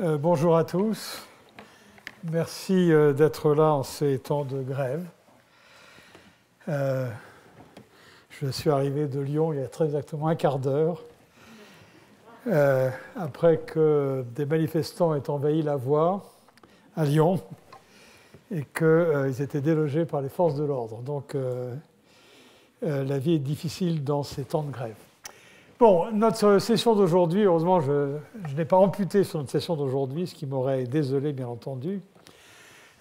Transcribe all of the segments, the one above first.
Bonjour à tous. Merci d'être là en ces temps de grève. Je suis arrivé de Lyon il y a très exactement un quart d'heure, après que des manifestants aient envahi la voie à Lyon et qu'ils étaient délogés par les forces de l'ordre. Donc la vie est difficile dans ces temps de grève. Bon, notre session d'aujourd'hui, heureusement, je n'ai pas amputé sur notre session d'aujourd'hui, ce qui m'aurait désolé, bien entendu.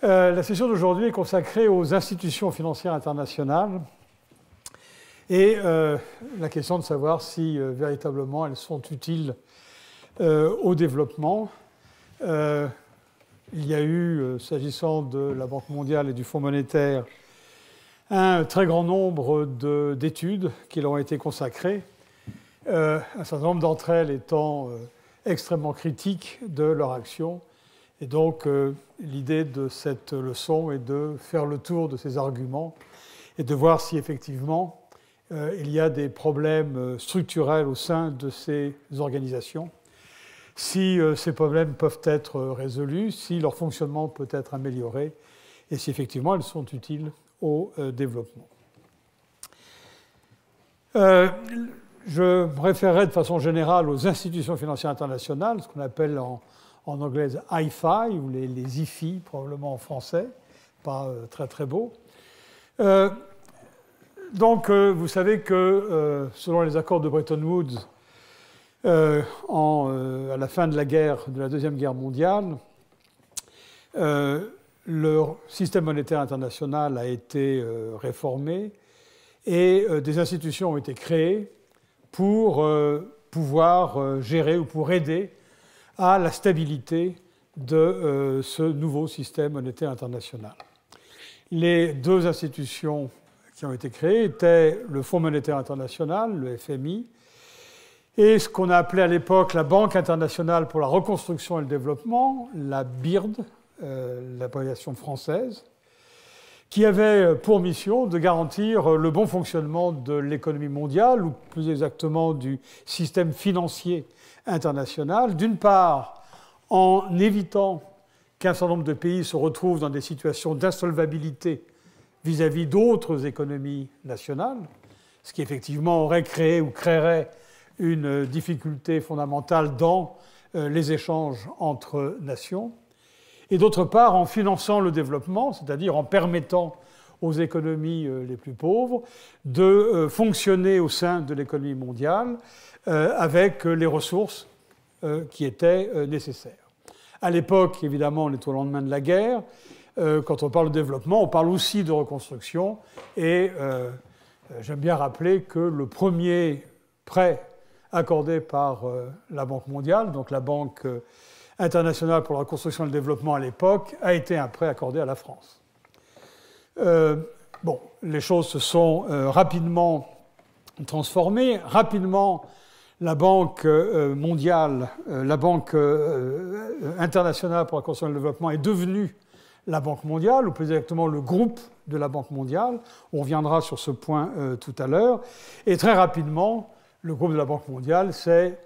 La session d'aujourd'hui est consacrée aux institutions financières internationales et la question de savoir si véritablement elles sont utiles au développement. Il y a eu, s'agissant de la Banque mondiale et du Fonds monétaire, un très grand nombre d'études qui leur ont été consacrées. Un certain nombre d'entre elles étant extrêmement critiques de leur action. Et donc, l'idée de cette leçon est de faire le tour de ces arguments et de voir si effectivement il y a des problèmes structurels au sein de ces organisations, si ces problèmes peuvent être résolus, si leur fonctionnement peut être amélioré et si effectivement elles sont utiles au développement. Je me référerai de façon générale aux institutions financières internationales, ce qu'on appelle en anglais IFI, ou les IFI, probablement en français, pas très très beau. Donc, vous savez que, selon les accords de Bretton Woods, à la fin de la Deuxième Guerre mondiale, le système monétaire international a été réformé et des institutions ont été créées pour pouvoir gérer ou pour aider à la stabilité de ce nouveau système monétaire international. Les deux institutions qui ont été créées étaient le Fonds monétaire international, le FMI, et ce qu'on a appelé à l'époque la Banque internationale pour la reconstruction et le développement, la BIRD, l'abréviation française, qui avait pour mission de garantir le bon fonctionnement de l'économie mondiale, ou plus exactement du système financier international, d'une part en évitant qu'un certain nombre de pays se retrouvent dans des situations d'insolvabilité vis-à-vis d'autres économies nationales, ce qui effectivement aurait créé ou créerait une difficulté fondamentale dans les échanges entre nations, et d'autre part en finançant le développement, c'est-à-dire en permettant aux économies les plus pauvres de fonctionner au sein de l'économie mondiale avec les ressources qui étaient nécessaires. À l'époque, évidemment, on est au lendemain de la guerre. Quand on parle de développement, on parle aussi de reconstruction. Et j'aime bien rappeler que le premier prêt accordé par la Banque mondiale, donc la Banque internationale pour la reconstruction et le développement à l'époque, a été un prêt accordé à la France. Bon, les choses se sont rapidement transformées. Rapidement, la Banque mondiale, la Banque internationale pour la reconstruction et le développement est devenue la Banque mondiale, ou plus exactement le groupe de la Banque mondiale. On reviendra sur ce point tout à l'heure. Et très rapidement, le groupe de la Banque mondiale s'est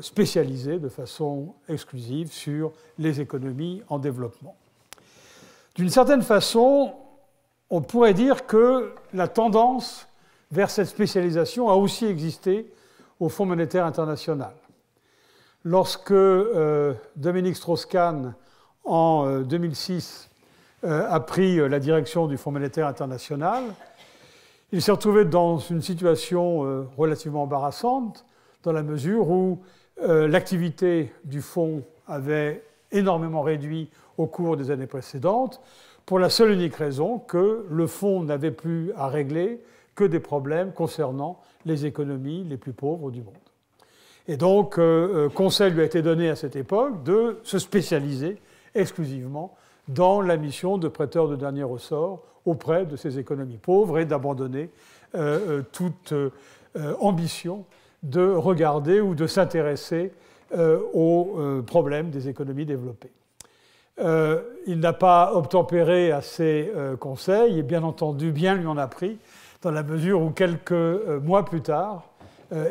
spécialisé de façon exclusive sur les économies en développement. D'une certaine façon, on pourrait dire que la tendance vers cette spécialisation a aussi existé au Fonds monétaire international. Lorsque Dominique Strauss-Kahn, en 2006, a pris la direction du Fonds monétaire international, il s'est retrouvé dans une situation relativement embarrassante, dans la mesure où l'activité du fonds avait énormément réduit au cours des années précédentes, pour la seule et unique raison que le fonds n'avait plus à régler que des problèmes concernant les économies les plus pauvres du monde. Et donc, conseil lui a été donné à cette époque de se spécialiser exclusivement dans la mission de prêteur de dernier ressort auprès de ces économies pauvres et d'abandonner toute ambition de regarder ou de s'intéresser aux problèmes des économies développées. Il n'a pas obtempéré à ces conseils et bien entendu, bien lui en a pris, dans la mesure où quelques mois plus tard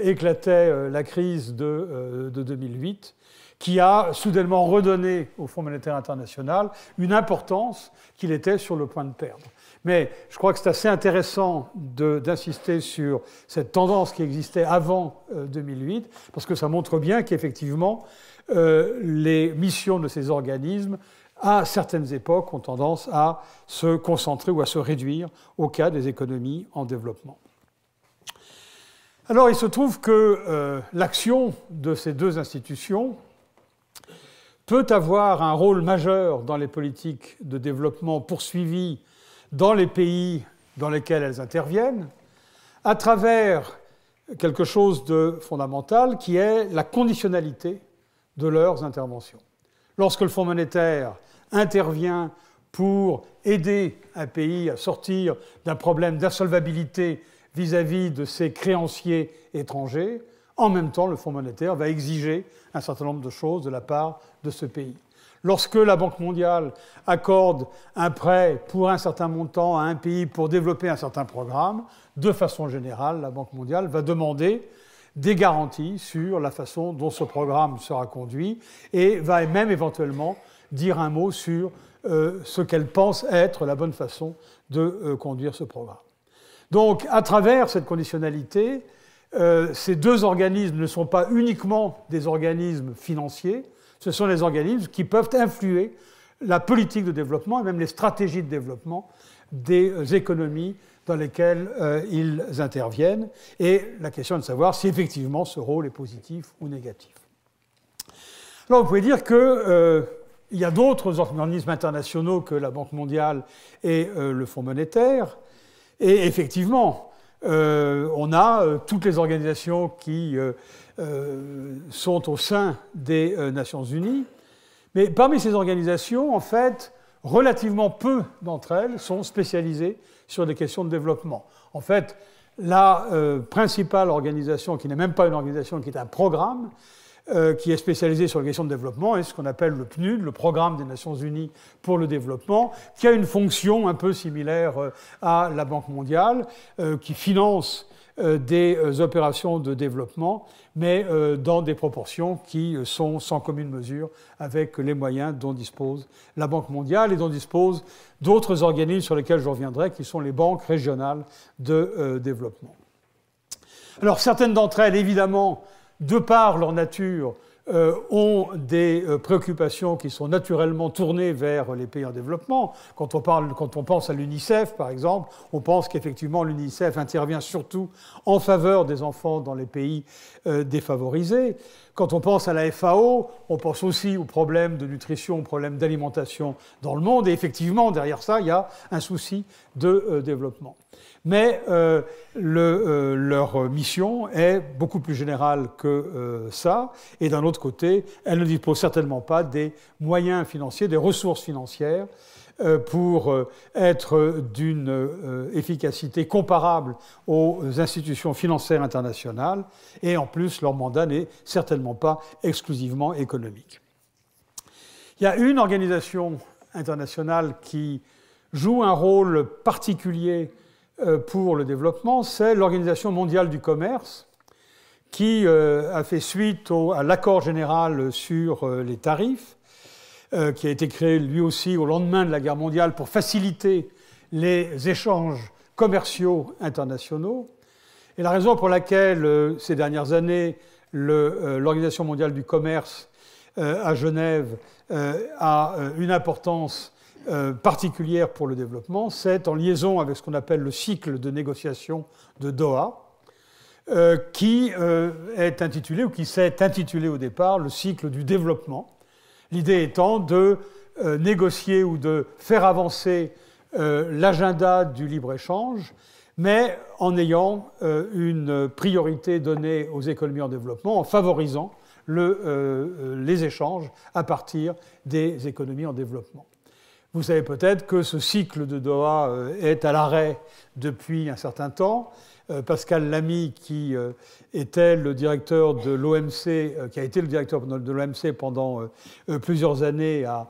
éclatait la crise de 2008 qui a soudainement redonné au Fonds monétaire international une importance qu'il était sur le point de perdre. Mais je crois que c'est assez intéressant d'insister sur cette tendance qui existait avant 2008, parce que ça montre bien qu'effectivement, les missions de ces organismes, à certaines époques, ont tendance à se concentrer ou à se réduire au cas des économies en développement. Alors, il se trouve que l'action de ces deux institutions peut avoir un rôle majeur dans les politiques de développement poursuivies dans les pays dans lesquels elles interviennent, à travers quelque chose de fondamental qui est la conditionnalité de leurs interventions. Lorsque le Fonds monétaire intervient pour aider un pays à sortir d'un problème d'insolvabilité vis-à-vis de ses créanciers étrangers, en même temps, le Fonds monétaire va exiger un certain nombre de choses de la part de ce pays. Lorsque la Banque mondiale accorde un prêt pour un certain montant à un pays pour développer un certain programme, de façon générale, la Banque mondiale va demander des garanties sur la façon dont ce programme sera conduit et va même éventuellement dire un mot sur ce qu'elle pense être la bonne façon de conduire ce programme. Donc, à travers cette conditionnalité, ces deux organismes ne sont pas uniquement des organismes financiers, ce sont des organismes qui peuvent influer la politique de développement et même les stratégies de développement des économies dans lesquelles ils interviennent. Et la question est de savoir si effectivement ce rôle est positif ou négatif. Alors vous pouvez dire qu'il y a d'autres organismes internationaux que la Banque mondiale et le Fonds monétaire. Et effectivement, on a toutes les organisations qui sont au sein des Nations Unies. Mais parmi ces organisations, en fait, relativement peu d'entre elles sont spécialisées sur des questions de développement. En fait, la principale organisation, qui n'est même pas une organisation, qui est un programme, qui est spécialisé sur les questions de développement, est ce qu'on appelle le PNUD, le Programme des Nations Unies pour le développement, qui a une fonction un peu similaire à la Banque mondiale, qui finance des opérations de développement, mais dans des proportions qui sont sans commune mesure avec les moyens dont dispose la Banque mondiale et dont disposent d'autres organismes sur lesquels je reviendrai, qui sont les banques régionales de développement. Alors, certaines d'entre elles, évidemment, de par leur nature, ont des préoccupations qui sont naturellement tournées vers les pays en développement. Quand on pense à l'UNICEF, par exemple, on pense qu'effectivement l'UNICEF intervient surtout en faveur des enfants dans les pays défavorisés. Quand on pense à la FAO, on pense aussi aux problèmes de nutrition, aux problèmes d'alimentation dans le monde. Et effectivement, derrière ça, il y a un souci de développement. Mais leur mission est beaucoup plus générale que ça. Et d'un autre côté, elle ne dispose certainement pas des moyens financiers, des ressources financières pour être d'une efficacité comparable aux institutions financières internationales. Et en plus, leur mandat n'est certainement pas exclusivement économique. Il y a une organisation internationale qui joue un rôle particulier pour le développement, c'est l'Organisation mondiale du commerce, qui a fait suite à l'accord général sur les tarifs, qui a été créé lui aussi au lendemain de la guerre mondiale pour faciliter les échanges commerciaux internationaux. Et la raison pour laquelle, ces dernières années, l'Organisation mondiale du commerce à Genève a une importance particulière pour le développement, c'est en liaison avec ce qu'on appelle le cycle de négociation de Doha, qui est intitulé, ou qui s'est intitulé au départ, le cycle du développement. L'idée étant de négocier ou de faire avancer l'agenda du libre-échange, mais en ayant une priorité donnée aux économies en développement, en favorisant les échanges à partir des économies en développement. Vous savez peut-être que ce cycle de Doha est à l'arrêt depuis un certain temps. Pascal Lamy, qui était le directeur de l'OMC, qui a été le directeur de l'OMC pendant plusieurs années, a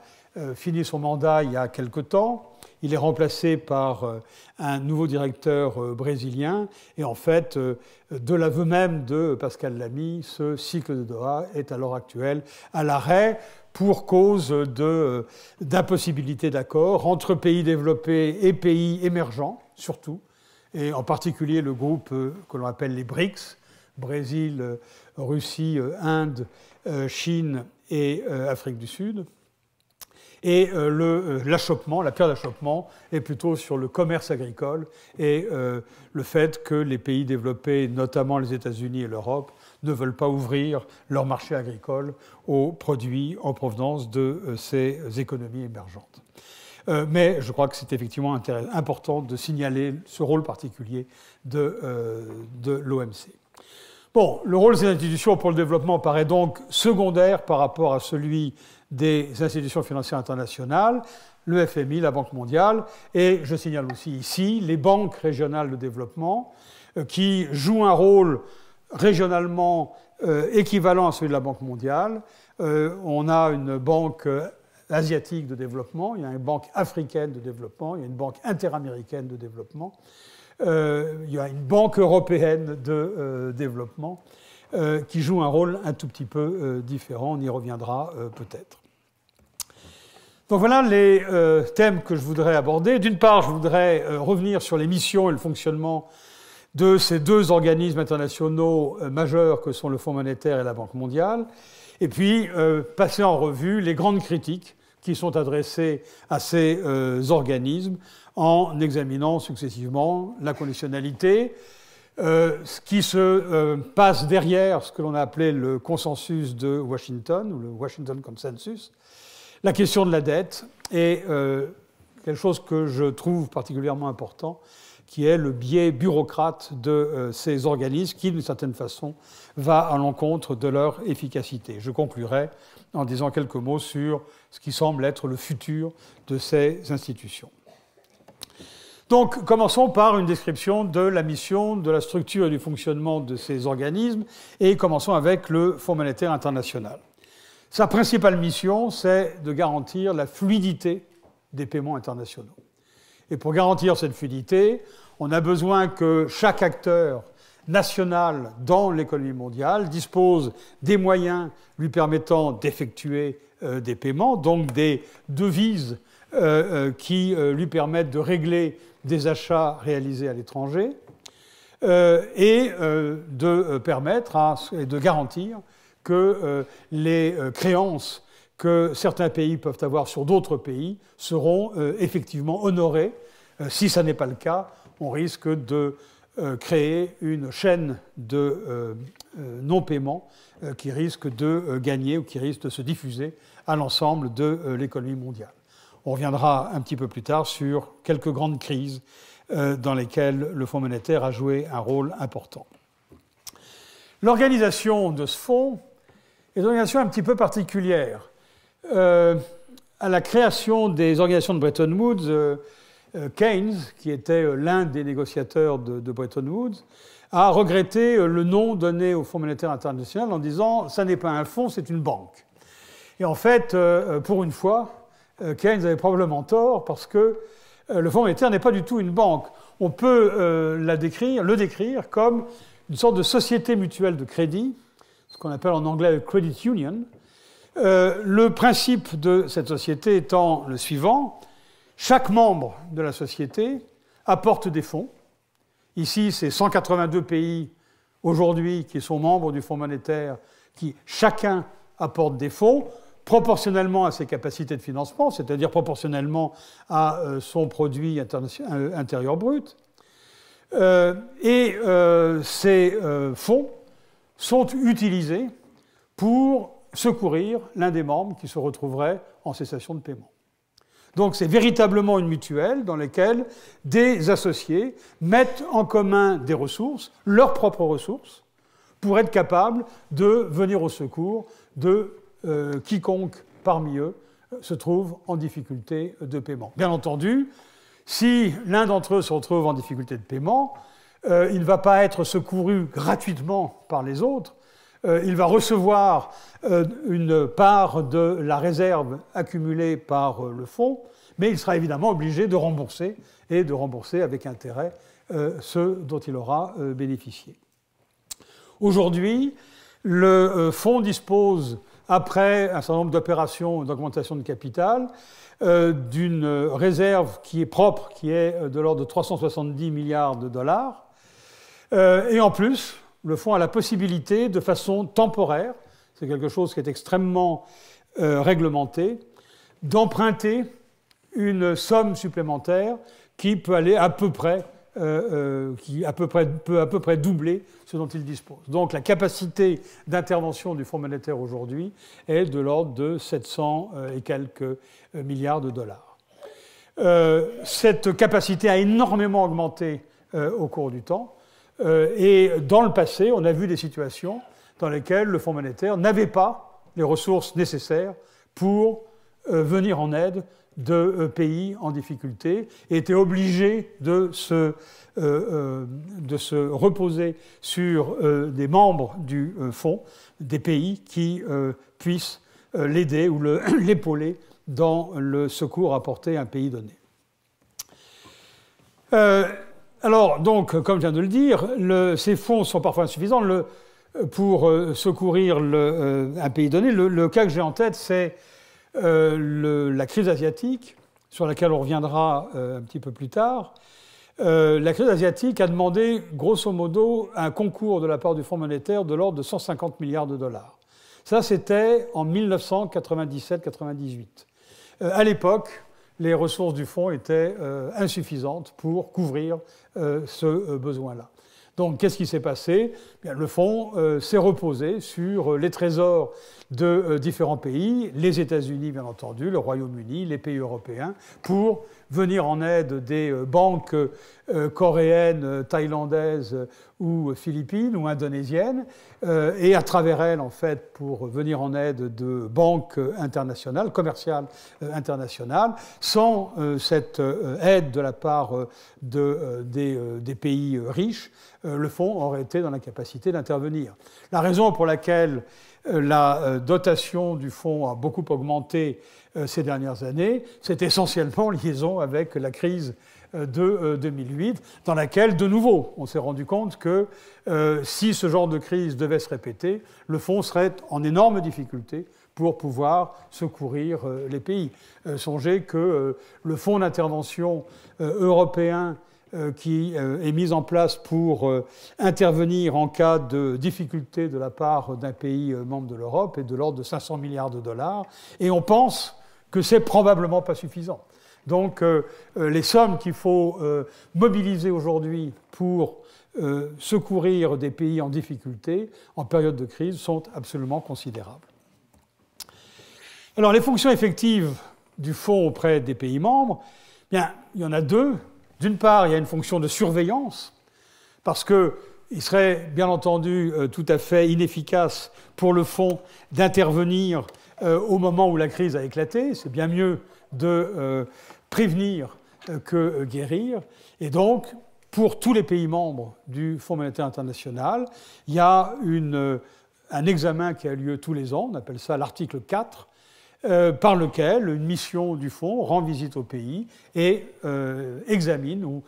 fini son mandat il y a quelque temps. il est remplacé par un nouveau directeur brésilien. Et en fait, de l'aveu même de Pascal Lamy, ce cycle de Doha est à l'heure actuelle à l'arrêt pour cause d'impossibilité d'accord entre pays développés et pays émergents, surtout, et en particulier le groupe que l'on appelle les BRICS, Brésil, Russie, Inde, Chine et Afrique du Sud. Et l'achoppement, la pierre d'achoppement, est plutôt sur le commerce agricole et le fait que les pays développés, notamment les États-Unis et l'Europe, ne veulent pas ouvrir leur marché agricole aux produits en provenance de ces économies émergentes. Mais je crois que c'est effectivement important de signaler ce rôle particulier de l'OMC. Bon, le rôle des institutions pour le développement paraît donc secondaire par rapport à celui des institutions financières internationales, le FMI, la Banque mondiale, et je signale aussi ici les banques régionales de développement qui jouent un rôle régionalement équivalent à celui de la Banque mondiale. On a une banque asiatique de développement, il y a une banque africaine de développement, il y a une banque interaméricaine de développement, il y a une banque européenne de développement qui joue un rôle un tout petit peu différent, on y reviendra peut-être. Donc voilà les thèmes que je voudrais aborder. D'une part, je voudrais revenir sur les missions et le fonctionnement de ces deux organismes internationaux majeurs que sont le Fonds monétaire et la Banque mondiale, et puis passer en revue les grandes critiques qui sont adressées à ces organismes en examinant successivement la conditionnalité, ce qui se passe derrière ce que l'on a appelé le consensus de Washington, ou le Washington Consensus, la question de la dette, et quelque chose que je trouve particulièrement important, qui est le biais bureaucrate de ces organismes, qui, d'une certaine façon, va à l'encontre de leur efficacité. Je conclurai en disant quelques mots sur ce qui semble être le futur de ces institutions. Donc, commençons par une description de la mission, de la structure et du fonctionnement de ces organismes, et commençons avec le Fonds monétaire international. Sa principale mission, c'est de garantir la fluidité des paiements internationaux. Et pour garantir cette fluidité, on a besoin que chaque acteur national dans l'économie mondiale dispose des moyens lui permettant d'effectuer des paiements, donc des devises qui lui permettent de régler des achats réalisés à l'étranger, et de permettre et de garantir que les créances que certains pays peuvent avoir sur d'autres pays seront effectivement honorées. Si ça n'est pas le cas, on risque de créer une chaîne de non-paiement qui risque de gagner ou qui risque de se diffuser à l'ensemble de l'économie mondiale. On reviendra un petit peu plus tard sur quelques grandes crises dans lesquelles le Fonds monétaire a joué un rôle important. L'organisation de ce fonds est une organisation un petit peu particulière. À la création des organisations de Bretton Woods, Keynes, qui était l'un des négociateurs de Bretton Woods, a regretté le nom donné au Fonds monétaire international en disant « ça n'est pas un fonds, c'est une banque ». Et en fait, pour une fois, Keynes avait probablement tort parce que le Fonds monétaire n'est pas du tout une banque. On peut le décrire comme une sorte de société mutuelle de crédit, ce qu'on appelle en anglais le credit union. Le principe de cette société étant le suivant: chaque membre de la société apporte des fonds. Ici, c'est 182 pays aujourd'hui qui sont membres du Fonds monétaire, qui chacun apporte des fonds proportionnellement à ses capacités de financement, c'est-à-dire proportionnellement à son produit intérieur brut. Ces fonds sont utilisés pour secourir l'un des membres qui se retrouverait en cessation de paiement. Donc c'est véritablement une mutuelle dans laquelle des associés mettent en commun des ressources, leurs propres ressources, pour être capables de venir au secours de quiconque parmi eux se trouve en difficulté de paiement. Bien entendu, si l'un d'entre eux se retrouve en difficulté de paiement, il ne va pas être secouru gratuitement par les autres, il va recevoir une part de la réserve accumulée par le fonds, mais il sera évidemment obligé de rembourser, et de rembourser avec intérêt ceux dont il aura bénéficié. Aujourd'hui, le fonds dispose, après un certain nombre d'opérations d'augmentation de capital, d'une réserve qui est propre, qui est de l'ordre de 370 milliards de dollars. Et en plus, le fonds a la possibilité, de façon temporaire, c'est quelque chose qui est extrêmement réglementé, d'emprunter une somme supplémentaire qui peut aller à peu près, peut à peu près doubler ce dont il dispose. Donc la capacité d'intervention du Fonds monétaire aujourd'hui est de l'ordre de 700 et quelques milliards de dollars. Cette capacité a énormément augmenté au cours du temps, et dans le passé, on a vu des situations dans lesquelles le Fonds monétaire n'avait pas les ressources nécessaires pour venir en aide de pays en difficulté et était obligé de se reposer sur des membres du fonds, des pays qui puissent l'aider ou l'épauler dans le secours apporté à un pays donné. Alors, donc, comme je viens de le dire, ces fonds sont parfois insuffisants pour secourir un pays donné. Le cas que j'ai en tête, c'est la crise asiatique, sur laquelle on reviendra un petit peu plus tard. La crise asiatique a demandé, grosso modo, un concours de la part du Fonds monétaire de l'ordre de 150 milliards de dollars. Ça, c'était en 1997-98. À l'époque, les ressources du fonds étaient insuffisantes pour couvrir ce besoin-là. Donc, qu'est-ce qui s'est passé? Bien, le fonds s'est reposé sur les trésors de différents pays, les États-Unis, bien entendu, le Royaume-Uni, les pays européens, pour venir en aide des banques coréennes, thaïlandaises ou philippines ou indonésiennes, et à travers elles, en fait, pour venir en aide de banques internationales, commerciales internationales. Sans cette aide de la part des pays riches, le fonds aurait été dans l'incapacité d'intervenir. La raison pour laquelle la dotation du fonds a beaucoup augmenté ces dernières années, c'est essentiellement en liaison avec la crise de 2008, dans laquelle, de nouveau, on s'est rendu compte que si ce genre de crise devait se répéter, le fonds serait en énorme difficulté pour pouvoir secourir les pays. Songez que le fonds d'intervention européen qui est mis en place pour intervenir en cas de difficulté de la part d'un pays membre de l'Europe est de l'ordre de 500 milliards de dollars, et on pense que c'est probablement pas suffisant. Donc les sommes qu'il faut mobiliser aujourd'hui pour secourir des pays en difficulté en période de crise sont absolument considérables. Alors les fonctions effectives du fonds auprès des pays membres, bien, il y en a deux. D'une part, il y a une fonction de surveillance, parce qu'il serait bien entendu tout à fait inefficace pour le fonds d'intervenir au moment où la crise a éclaté. C'est bien mieux de prévenir que guérir. Et donc, pour tous les pays membres du Fonds monétaire international, il y a un examen qui a lieu tous les ans, on appelle ça l'article 4, par lequel une mission du fonds rend visite au pays et examine ou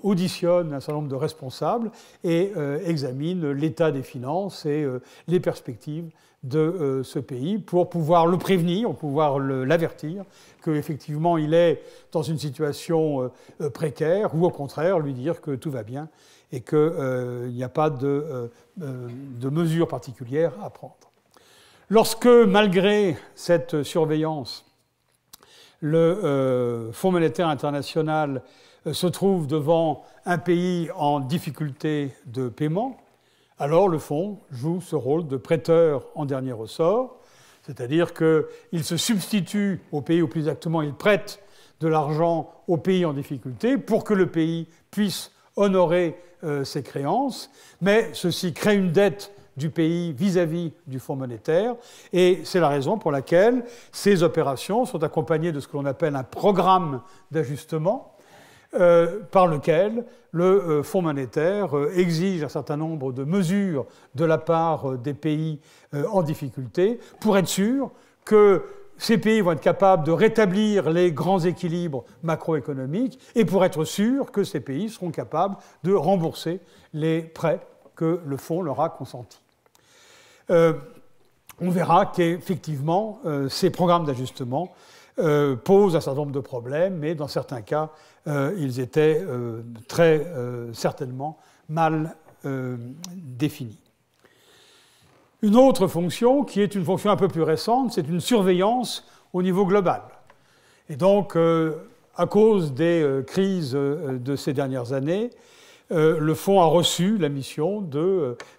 auditionne un certain nombre de responsables et examine l'état des finances et les perspectives de ce pays pour pouvoir le prévenir, pour pouvoir l'avertir qu'effectivement il est dans une situation précaire, ou au contraire lui dire que tout va bien et qu'il n'y a pas de mesures particulières à prendre. Lorsque, malgré cette surveillance, le Fonds monétaire international se trouve devant un pays en difficulté de paiement, alors le fonds joue ce rôle de prêteur en dernier ressort, c'est-à-dire qu'il se substitue au pays, ou plus exactement, il prête de l'argent au pays en difficulté pour que le pays puisse honorer ses créances, mais ceci crée une dette du pays vis-à-vis du Fonds monétaire, et c'est la raison pour laquelle ces opérations sont accompagnées de ce que l'on appelle un programme d'ajustement, par lequel le Fonds monétaire exige un certain nombre de mesures de la part des pays en difficulté pour être sûr que ces pays vont être capables de rétablir les grands équilibres macroéconomiques et pour être sûr que ces pays seront capables de rembourser les prêts que le fonds leur a consentis. On verra qu'effectivement, ces programmes d'ajustement posent un certain nombre de problèmes, mais dans certains cas, ils étaient très certainement mal définis. Une autre fonction, qui est une fonction un peu plus récente, c'est une surveillance au niveau global. Et donc, à cause des crises de ces dernières années, le Fonds a reçu la mission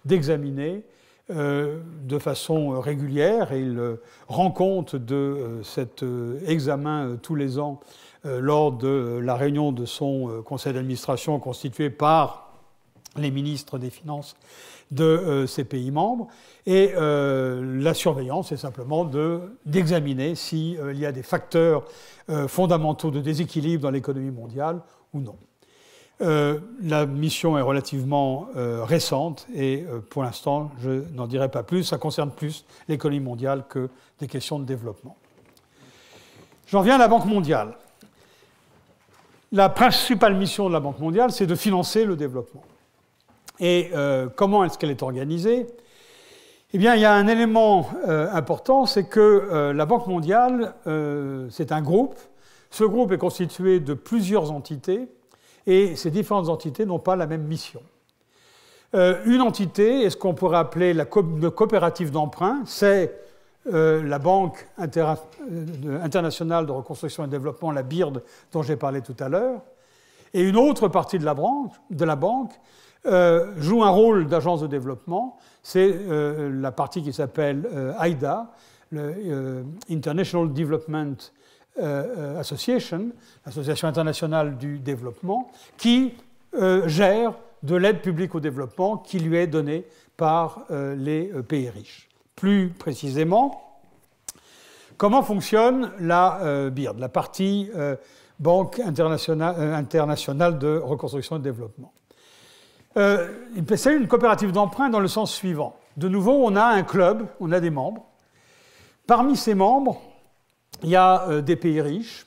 d'examiner de façon régulière, et il rend compte de cet examen tous les ans lors de la réunion de son conseil d'administration constitué par les ministres des Finances de ces pays membres. Et la surveillance, c'est simplement d'examiner s'il y a des facteurs fondamentaux de déséquilibre dans l'économie mondiale ou non. La mission est relativement récente et pour l'instant, je n'en dirai pas plus. Ça concerne plus l'économie mondiale que des questions de développement. J'en viens à la Banque mondiale. La principale mission de la Banque mondiale, c'est de financer le développement. Et comment est-ce qu'elle est organisée? Eh bien, il y a un élément important, c'est que la Banque mondiale, c'est un groupe. Ce groupe est constitué de plusieurs entités, et ces différentes entités n'ont pas la même mission. Une entité est ce qu'on pourrait appeler le coopérative d'emprunt, c'est la Banque internationale de reconstruction et de développement, la BIRD, dont j'ai parlé tout à l'heure. Et une autre partie de la banque joue un rôle d'agence de développement, c'est la partie qui s'appelle AIDA, le International Development Association, l'Association internationale du développement, qui gère de l'aide publique au développement qui lui est donnée par les pays riches. Plus précisément, comment fonctionne la BIRD, la partie Banque internationale de reconstruction et de développement? C'est une coopérative d'emprunt dans le sens suivant. De nouveau, on a un club, on a des membres. Parmi ces membres, il y a des pays riches,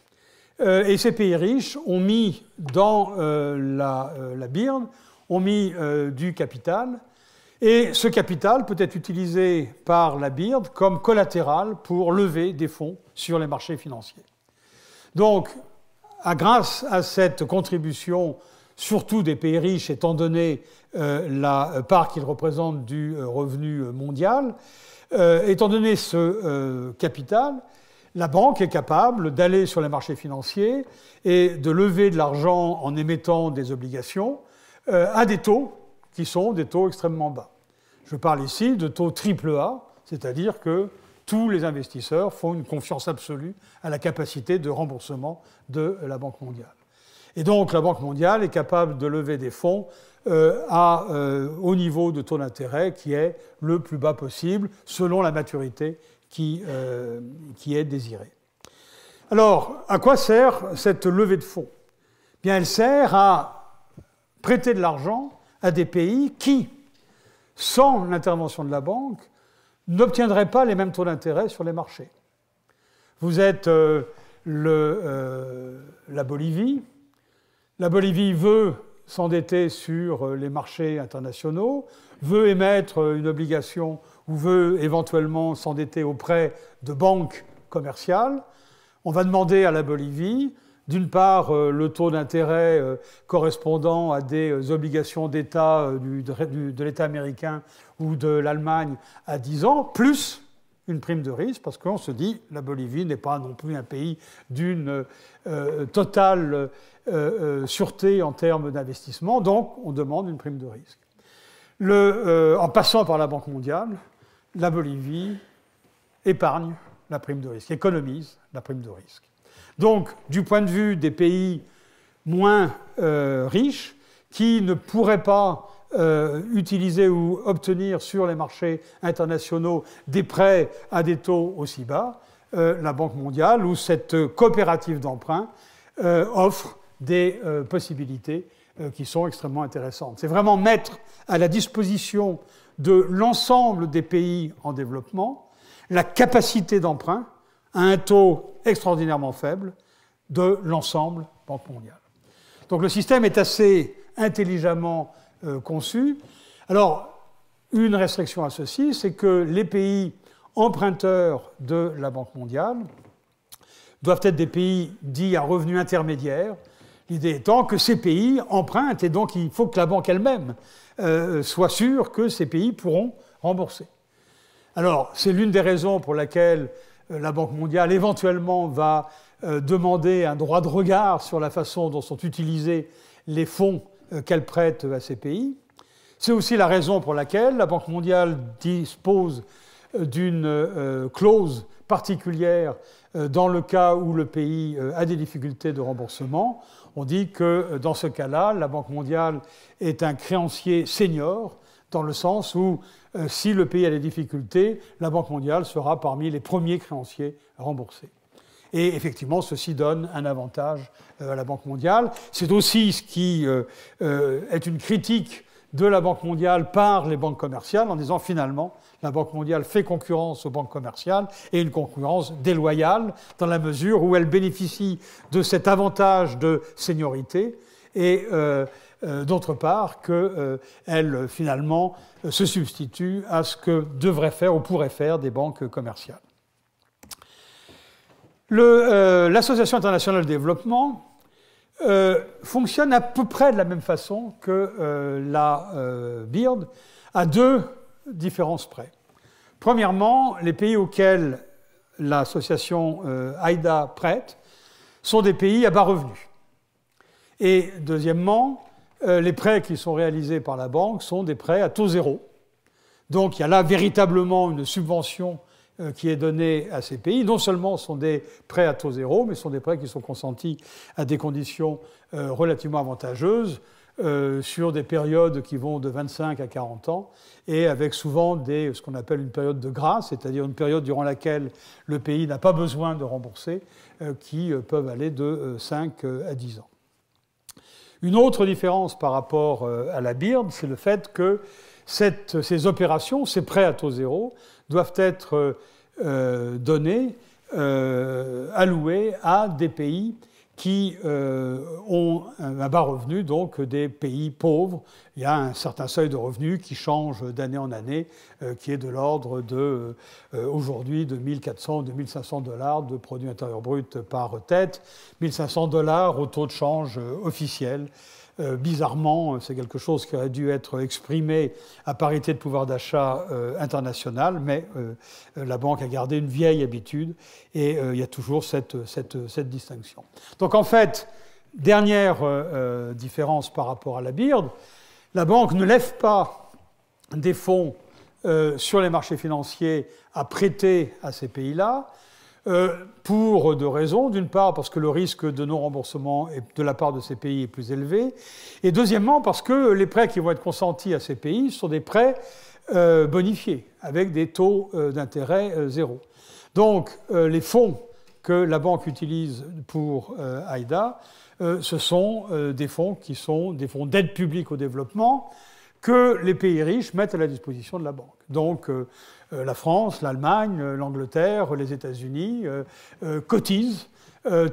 et ces pays riches ont mis dans la BIRD, ont mis du capital, et ce capital peut être utilisé par la BIRD comme collatéral pour lever des fonds sur les marchés financiers. Donc, grâce à cette contribution, surtout des pays riches, étant donné la part qu'ils représentent du revenu mondial, étant donné ce capital, la banque est capable d'aller sur les marchés financiers et de lever de l'argent en émettant des obligations à des taux qui sont des taux extrêmement bas. Je parle ici de taux AAA, c'est-à-dire que tous les investisseurs font une confiance absolue à la capacité de remboursement de la Banque mondiale. Et donc la Banque mondiale est capable de lever des fonds au niveau de taux d'intérêt qui est le plus bas possible selon la maturité qui est désirée. Alors, à quoi sert cette levée de fonds? Bien, elle sert à prêter de l'argent à des pays qui, sans l'intervention de la banque, n'obtiendraient pas les mêmes taux d'intérêt sur les marchés. Vous êtes la Bolivie. La Bolivie veut s'endetter sur les marchés internationaux, veut émettre une obligation ou veut éventuellement s'endetter auprès de banques commerciales. On va demander à la Bolivie, d'une part, le taux d'intérêt correspondant à des obligations d'État de l'État américain ou de l'Allemagne à 10 ans, plus une prime de risque, parce qu'on se dit la Bolivie n'est pas non plus un pays d'une totale sûreté en termes d'investissement, donc on demande une prime de risque. En passant par la Banque mondiale, la Bolivie épargne la prime de risque, économise la prime de risque. Donc, du point de vue des pays moins riches, qui ne pourraient pas utiliser ou obtenir sur les marchés internationaux des prêts à des taux aussi bas, la Banque mondiale ou cette coopérative d'emprunt offre des possibilités qui sont extrêmement intéressantes. C'est vraiment mettre à la disposition de l'ensemble des pays en développement la capacité d'emprunt à un taux extraordinairement faible de l'ensemble Banque mondiale. Donc le système est assez intelligemment conçu. Alors, une restriction à ceci, c'est que les pays emprunteurs de la Banque mondiale doivent être des pays dits à revenus intermédiaires, l'idée étant que ces pays empruntent et donc il faut que la banque elle-même soit sûre que ces pays pourront rembourser. Alors, c'est l'une des raisons pour laquelle la Banque mondiale éventuellement va demander un droit de regard sur la façon dont sont utilisés les fonds qu'elle prête à ces pays. C'est aussi la raison pour laquelle la Banque mondiale dispose d'une clause particulière dans le cas où le pays a des difficultés de remboursement. On dit que dans ce cas-là, la Banque mondiale est un créancier senior, dans le sens où si le pays a des difficultés, la Banque mondiale sera parmi les premiers créanciers remboursés. Et effectivement, ceci donne un avantage à la Banque mondiale. C'est aussi ce qui est une critique de la Banque mondiale par les banques commerciales, en disant finalement, la Banque mondiale fait concurrence aux banques commerciales et une concurrence déloyale dans la mesure où elle bénéficie de cet avantage de seniorité et d'autre part qu'elle finalement se substitue à ce que devraient faire ou pourraient faire des banques commerciales. L'Association internationale de développement fonctionne à peu près de la même façon que la BIRD, à deux différences près. Premièrement, les pays auxquels l'association AIDA prête sont des pays à bas revenus. Et deuxièmement, les prêts qui sont réalisés par la banque sont des prêts à taux zéro. Donc il y a là véritablement une subvention qui est donnée à ces pays. Non seulement ce sont des prêts à taux zéro, mais ce sont des prêts qui sont consentis à des conditions relativement avantageuses sur des périodes qui vont de 25 à 40 ans et avec souvent ce qu'on appelle une période de grâce, c'est-à-dire une période durant laquelle le pays n'a pas besoin de rembourser, qui peuvent aller de 5 à 10 ans. Une autre différence par rapport à la BIRD, c'est le fait que ces opérations, ces prêts à taux zéro, doivent être donnés, alloués à des pays qui ont un bas revenu, donc des pays pauvres. Il y a un certain seuil de revenus qui change d'année en année, qui est de l'ordre de, aujourd'hui, de 1 400 ou 2 500 $ de produit intérieur brut par tête, 1 500 $ au taux de change officiel. Bizarrement, c'est quelque chose qui aurait dû être exprimé à parité de pouvoir d'achat international, mais la banque a gardé une vieille habitude et il y a toujours cette distinction. Donc en fait, dernière différence par rapport à la BIRD, la banque ne lève pas des fonds sur les marchés financiers à prêter à ces pays-là, pour deux raisons. D'une part, parce que le risque de non-remboursement de la part de ces pays est plus élevé. Et deuxièmement, parce que les prêts qui vont être consentis à ces pays sont des prêts bonifiés, avec des taux d'intérêt zéro. Donc, les fonds que la banque utilise pour AIDA, ce sont des fonds qui sont des fonds d'aide publique au développement que les pays riches mettent à la disposition de la banque. Donc, la France, l'Allemagne, l'Angleterre, les États-Unis cotisent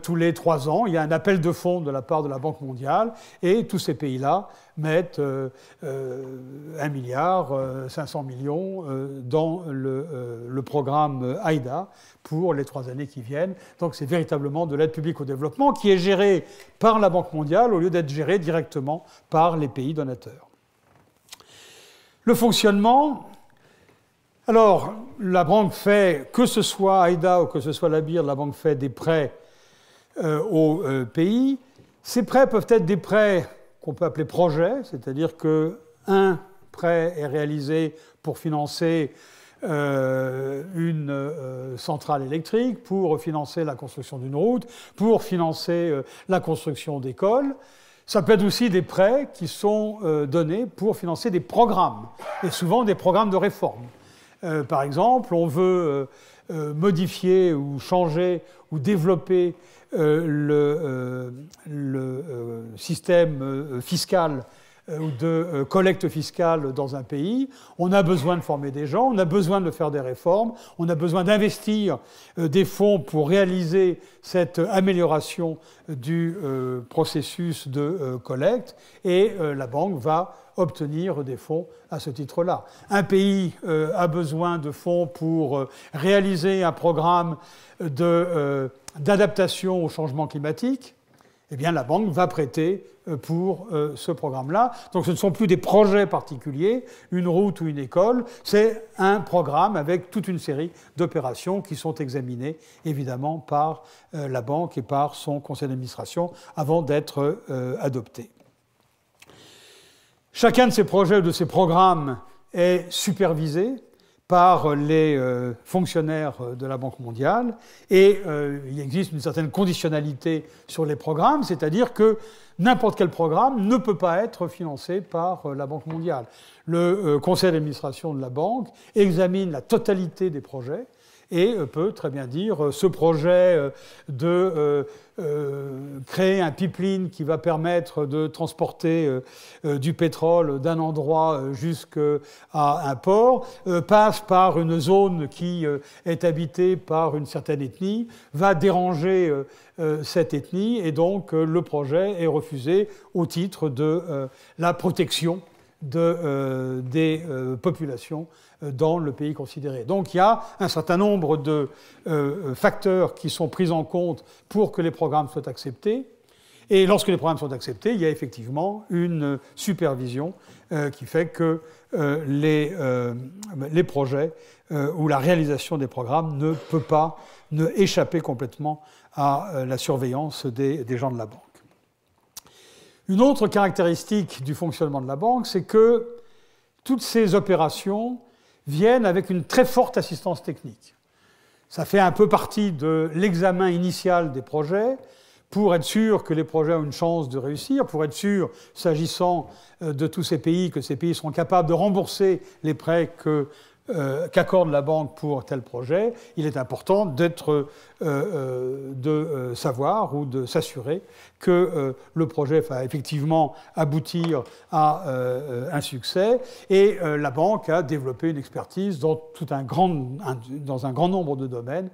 tous les 3 ans. Il y a un appel de fonds de la part de la Banque mondiale et tous ces pays-là mettent 1,5 milliard dans le programme AIDA pour les 3 années qui viennent. Donc c'est véritablement de l'aide publique au développement qui est gérée par la Banque mondiale au lieu d'être gérée directement par les pays donateurs. Le fonctionnement... Alors, la banque fait, que ce soit AIDA ou que ce soit la BIRD, la banque fait des prêts aux pays. Ces prêts peuvent être des prêts qu'on peut appeler projets, c'est-à-dire qu'un prêt est réalisé pour financer une centrale électrique, pour financer la construction d'une route, pour financer la construction d'écoles. Ça peut être aussi des prêts qui sont donnés pour financer des programmes, et souvent des programmes de réforme. Par exemple, on veut modifier ou changer ou développer le système fiscal ou de collecte fiscale dans un pays, on a besoin de former des gens, on a besoin de faire des réformes, on a besoin d'investir des fonds pour réaliser cette amélioration du processus de collecte, et la banque va obtenir des fonds à ce titre-là. Un pays a besoin de fonds pour réaliser un programme d'adaptation au changement climatique. Eh bien, la banque va prêter pour ce programme-là. Donc, ce ne sont plus des projets particuliers, une route ou une école, c'est un programme avec toute une série d'opérations qui sont examinées, évidemment, par la banque et par son conseil d'administration avant d'être adoptés. Chacun de ces projets ou de ces programmes est supervisé par les fonctionnaires de la Banque mondiale, et il existe une certaine conditionnalité sur les programmes, c'est-à-dire que n'importe quel programme ne peut pas être financé par la Banque mondiale. Le conseil d'administration de la banque examine la totalité des projets et peut très bien dire ce projet de créer un pipeline qui va permettre de transporter du pétrole d'un endroit jusqu'à un port, passe par une zone qui est habitée par une certaine ethnie, va déranger cette ethnie, et donc le projet est refusé au titre de la protection des populations dans le pays considéré. Donc il y a un certain nombre de facteurs qui sont pris en compte pour que les programmes soient acceptés. Et lorsque les programmes sont acceptés, il y a effectivement une supervision qui fait que les projets ou la réalisation des programmes ne peut pas échapper complètement à la surveillance des gens de la banque. Une autre caractéristique du fonctionnement de la banque, c'est que toutes ces opérations viennent avec une très forte assistance technique. Ça fait un peu partie de l'examen initial des projets pour être sûr que les projets ont une chance de réussir, pour être sûr, s'agissant de tous ces pays, que ces pays seront capables de rembourser les prêts qu'accorde la banque pour tel projet. Il est important de savoir ou de s'assurer que le projet va effectivement aboutir à un succès. Et la banque a développé une expertise dans un grand nombre de domaines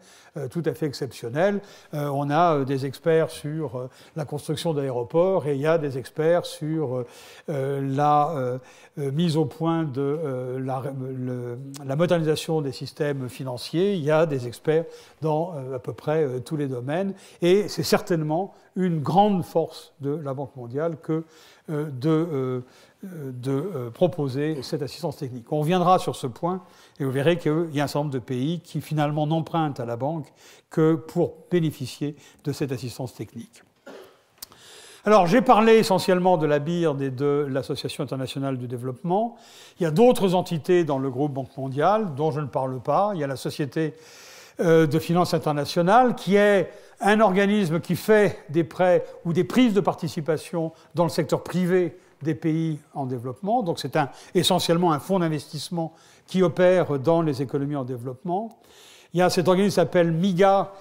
tout à fait exceptionnels. On a des experts sur la construction d'aéroports, et il y a des experts sur la mise au point de la modernisation des systèmes financiers. Il y a des experts dans à peu près tous les domaines, et c'est certainement une grande force de la Banque mondiale que de proposer cette assistance technique. On reviendra sur ce point, et vous verrez qu'il y a un certain nombre de pays qui finalement n'empruntent à la banque que pour bénéficier de cette assistance technique. Alors, j'ai parlé essentiellement de la BIRD et de l'Association internationale du développement. Il y a d'autres entités dans le groupe Banque mondiale dont je ne parle pas. Il y a la Société de finance internationale, qui est un organisme qui fait des prêts ou des prises de participation dans le secteur privé des pays en développement. Donc c'est essentiellement un fonds d'investissement qui opère dans les économies en développement. Il y a cet organisme qui s'appelle MIGA,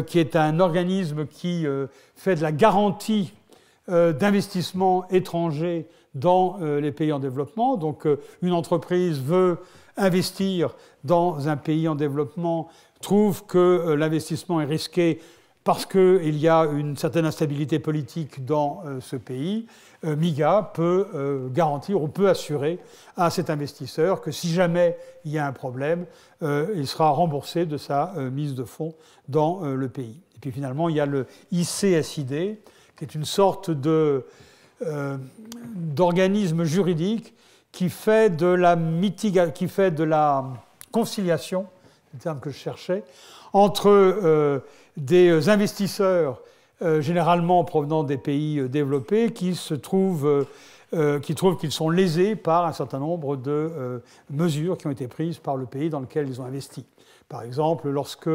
qui est un organisme qui fait de la garantie d'investissement étranger dans les pays en développement. Donc une entreprise veut investir dans un pays en développement, trouve que l'investissement est risqué parce qu'il y a une certaine instabilité politique dans ce pays. MIGA peut garantir ou peut assurer à cet investisseur que si jamais il y a un problème, il sera remboursé de sa mise de fonds dans le pays. Et puis finalement, il y a le ICSID, qui est une sorte d'organisme juridique qui fait de la conciliation, c'est le terme que je cherchais, entre des investisseurs généralement provenant des pays développés qui trouvent qu'ils sont lésés par un certain nombre de mesures qui ont été prises par le pays dans lequel ils ont investi. Par exemple, lorsque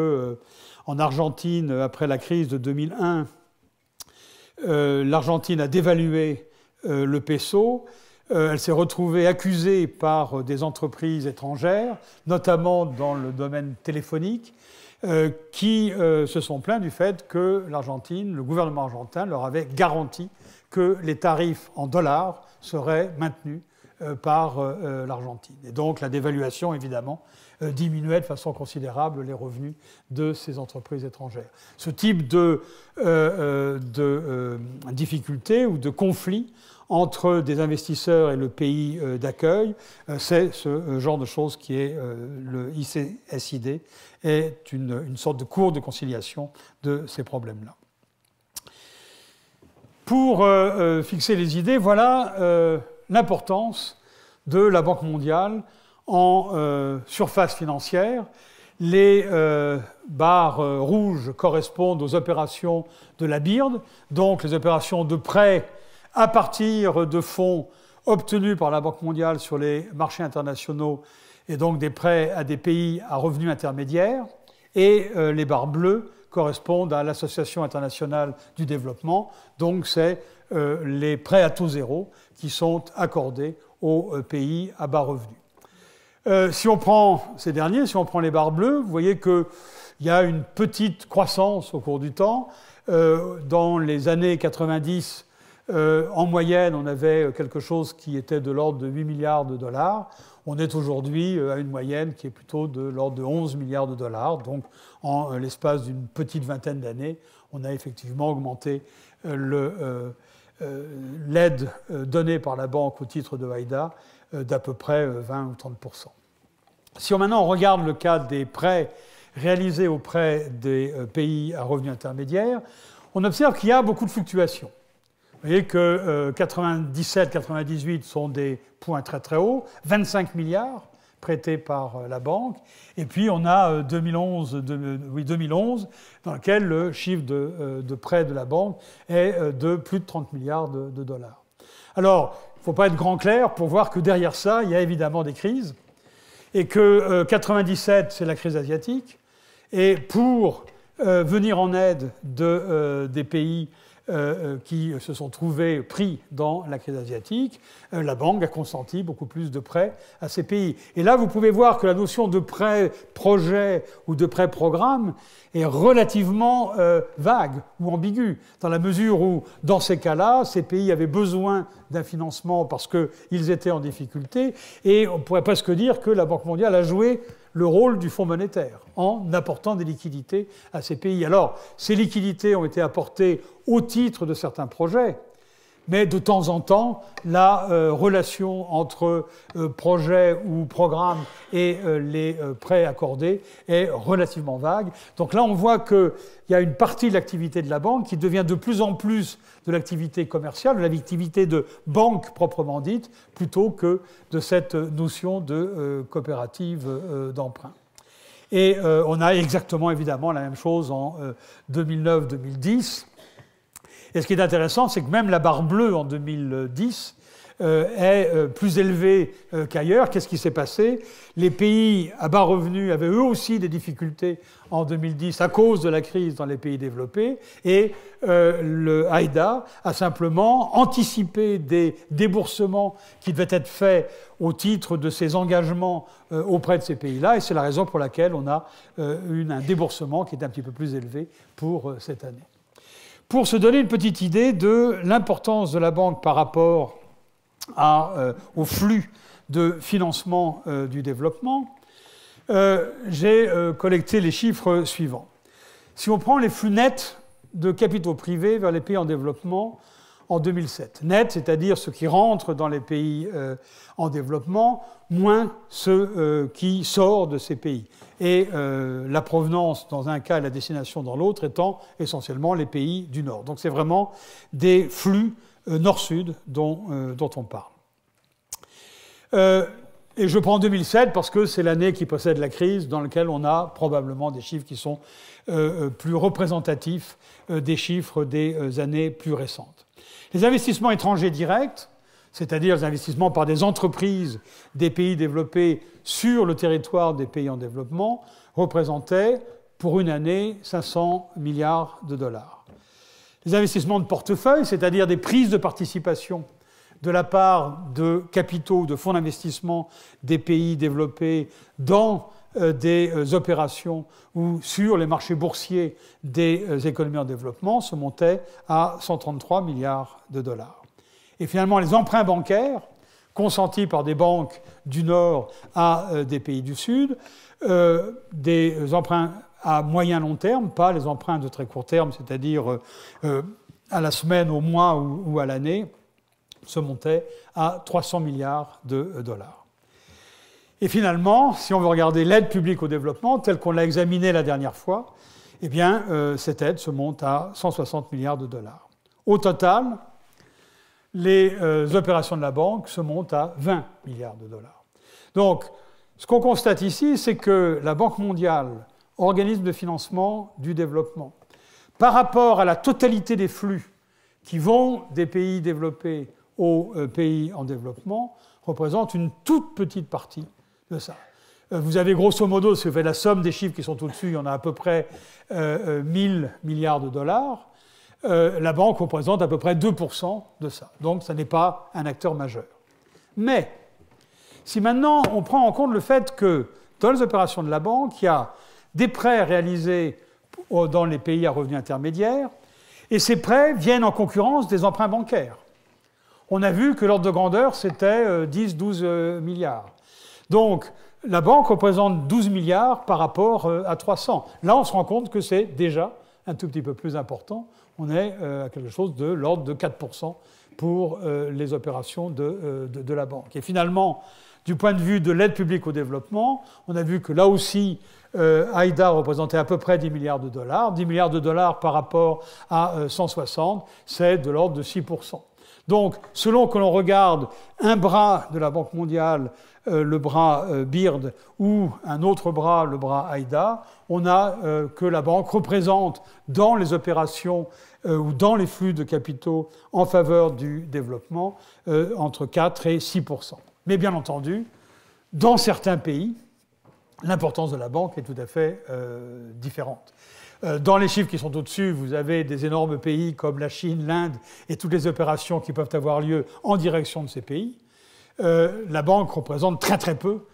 en Argentine, après la crise de 2001, l'Argentine a dévalué le peso, elle s'est retrouvée accusée par des entreprises étrangères, notamment dans le domaine téléphonique, qui se sont plaints du fait que l'Argentine, le gouvernement argentin, leur avait garanti que les tarifs en dollars serait maintenue par l'Argentine. Et donc la dévaluation, évidemment, diminuait de façon considérable les revenus de ces entreprises étrangères. Ce type de difficulté ou de conflit entre des investisseurs et le pays d'accueil, c'est ce genre de choses qui est le ICSID, est une sorte de cours de conciliation de ces problèmes-là. Pour fixer les idées, voilà l'importance de la Banque mondiale en surface financière. Les barres rouges correspondent aux opérations de la BIRD, donc les opérations de prêt à partir de fonds obtenus par la Banque mondiale sur les marchés internationaux, et donc des prêts à des pays à revenus intermédiaires. Et les barres bleues correspondent à l'Association internationale du développement, donc c'est les prêts à taux zéro qui sont accordés aux pays à bas revenus. Si on prend ces derniers, si on prend les barres bleues, vous voyez qu'il y a une petite croissance au cours du temps. Dans les années 90, en moyenne, on avait quelque chose qui était de l'ordre de 8 milliards de dollars. On est aujourd'hui à une moyenne qui est plutôt de l'ordre de 11 milliards de dollars. Donc, en l'espace d'une petite vingtaine d'années, on a effectivement augmenté l'aide donnée par la banque au titre de AIDA d'à peu près 20 ou 30%. Si maintenant on regarde le cas des prêts réalisés auprès des pays à revenus intermédiaires, on observe qu'il y a beaucoup de fluctuations. Vous voyez que 97-98 sont des points très très hauts, 25 milliards prêtés par la banque, et puis on a 2011 dans lequel le chiffre de prêt de la banque est de plus de 30 milliards de dollars. Alors, il ne faut pas être grand clair pour voir que derrière ça, il y a évidemment des crises, et que 97, c'est la crise asiatique, et pour venir en aide des pays qui se sont trouvés pris dans la crise asiatique, la banque a consenti beaucoup plus de prêts à ces pays. Et là, vous pouvez voir que la notion de prêt projet ou de prêt programme est relativement vague ou ambiguë, dans la mesure où, dans ces cas-là, ces pays avaient besoin d'un financement parce qu'ils étaient en difficulté, et on pourrait presque dire que la Banque mondiale a joué le rôle du Fonds monétaire en apportant des liquidités à ces pays. Alors, ces liquidités ont été apportées au titre de certains projets, mais de temps en temps, la relation entre projet ou programme et les prêts accordés est relativement vague. Donc là, on voit qu'il y a une partie de l'activité de la banque qui devient de plus en plus de l'activité commerciale, de l'activité de banque proprement dite, plutôt que de cette notion de coopérative d'emprunt. Et on a exactement, évidemment, la même chose en 2009-2010. Et ce qui est intéressant, c'est que même la barre bleue en 2010 est plus élevée qu'ailleurs. Qu'est-ce qui s'est passé? Les pays à bas revenus avaient eux aussi des difficultés en 2010 à cause de la crise dans les pays développés, et le AIDA a simplement anticipé des déboursements qui devaient être faits au titre de ces engagements auprès de ces pays-là, et c'est la raison pour laquelle on a un déboursement qui est un petit peu plus élevé pour cette année. Pour se donner une petite idée de l'importance de la banque par rapport au flux de financement du développement, j'ai collecté les chiffres suivants. Si on prend les flux nets de capitaux privés vers les pays en développement en 2007, net, c'est-à-dire ce qui rentre dans les pays en développement, moins ce qui sort de ces pays. Et la provenance dans un cas et la destination dans l'autre étant essentiellement les pays du Nord. Donc c'est vraiment des flux nord-sud dont on parle. Et je prends 2007 parce que c'est l'année qui possède la crise, dans laquelle on a probablement des chiffres qui sont plus représentatifs des chiffres des années plus récentes. Les investissements étrangers directs, c'est-à-dire les investissements par des entreprises des pays développés sur le territoire des pays en développement, représentaient pour une année 500 milliards de dollars. Les investissements de portefeuille, c'est-à-dire des prises de participation de la part de capitaux, de fonds d'investissement des pays développés dans des opérations ou sur les marchés boursiers des économies en développement, se montaient à 133 milliards de dollars. Et finalement, les emprunts bancaires consentis par des banques du Nord à des pays du Sud, des emprunts à moyen long terme, pas les emprunts de très court terme, c'est-à-dire à la semaine, au mois ou à l'année, se montaient à 300 milliards de dollars. Et finalement, si on veut regarder l'aide publique au développement, telle qu'on l'a examinée la dernière fois, eh bien, cette aide se monte à 160 milliards de dollars. Au total, les opérations de la banque se montent à 20 milliards de dollars. Donc, ce qu'on constate ici, c'est que la Banque mondiale, organisme de financement du développement, par rapport à la totalité des flux qui vont des pays développés aux pays en développement, représente une toute petite partie de ça. Vous avez grosso modo, si vous faites la somme des chiffres qui sont au-dessus, il y en a à peu près 1000 milliards de dollars. La banque représente à peu près 2% de ça. Donc, ça n'est pas un acteur majeur. Mais, si maintenant on prend en compte le fait que dans les opérations de la banque, il y a des prêts réalisés dans les pays à revenus intermédiaires, et ces prêts viennent en concurrence des emprunts bancaires. On a vu que l'ordre de grandeur, c'était 10-12 milliards. Donc, la banque représente 12 milliards par rapport à 300. Là, on se rend compte que c'est déjà un tout petit peu plus important. On est à quelque chose de l'ordre de 4% pour les opérations de la banque. Et finalement, du point de vue de l'aide publique au développement, on a vu que là aussi, AIDA représentait à peu près 10 milliards de dollars. 10 milliards de dollars par rapport à 160, c'est de l'ordre de 6%. Donc, selon que l'on regarde un bras de la Banque mondiale, le bras BIRD, ou un autre bras, le bras AIDA, on a que la banque représente dans les opérations ou dans les flux de capitaux en faveur du développement entre 4 et 6%. Mais bien entendu, dans certains pays, l'importance de la banque est tout à fait différente. Dans les chiffres qui sont au-dessus, vous avez des énormes pays comme la Chine, l'Inde et toutes les opérations qui peuvent avoir lieu en direction de ces pays. La banque représente très très peu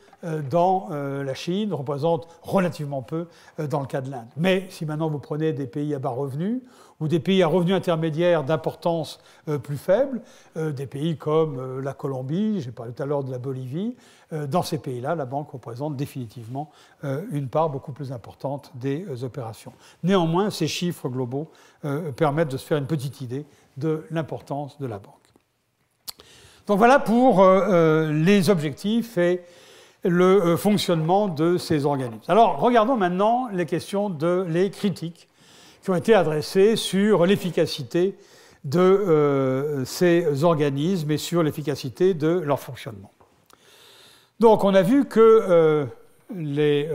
dans la Chine, représente relativement peu dans le cas de l'Inde. Mais si maintenant vous prenez des pays à bas revenus ou des pays à revenus intermédiaires d'importance plus faible, des pays comme la Colombie, j'ai parlé tout à l'heure de la Bolivie, dans ces pays-là, la banque représente définitivement une part beaucoup plus importante des opérations. Néanmoins, ces chiffres globaux permettent de se faire une petite idée de l'importance de la banque. Donc voilà pour les objectifs et le fonctionnement de ces organismes. Alors, regardons maintenant les questions les critiques qui ont été adressées sur l'efficacité de ces organismes et sur l'efficacité de leur fonctionnement. Donc, on a vu que les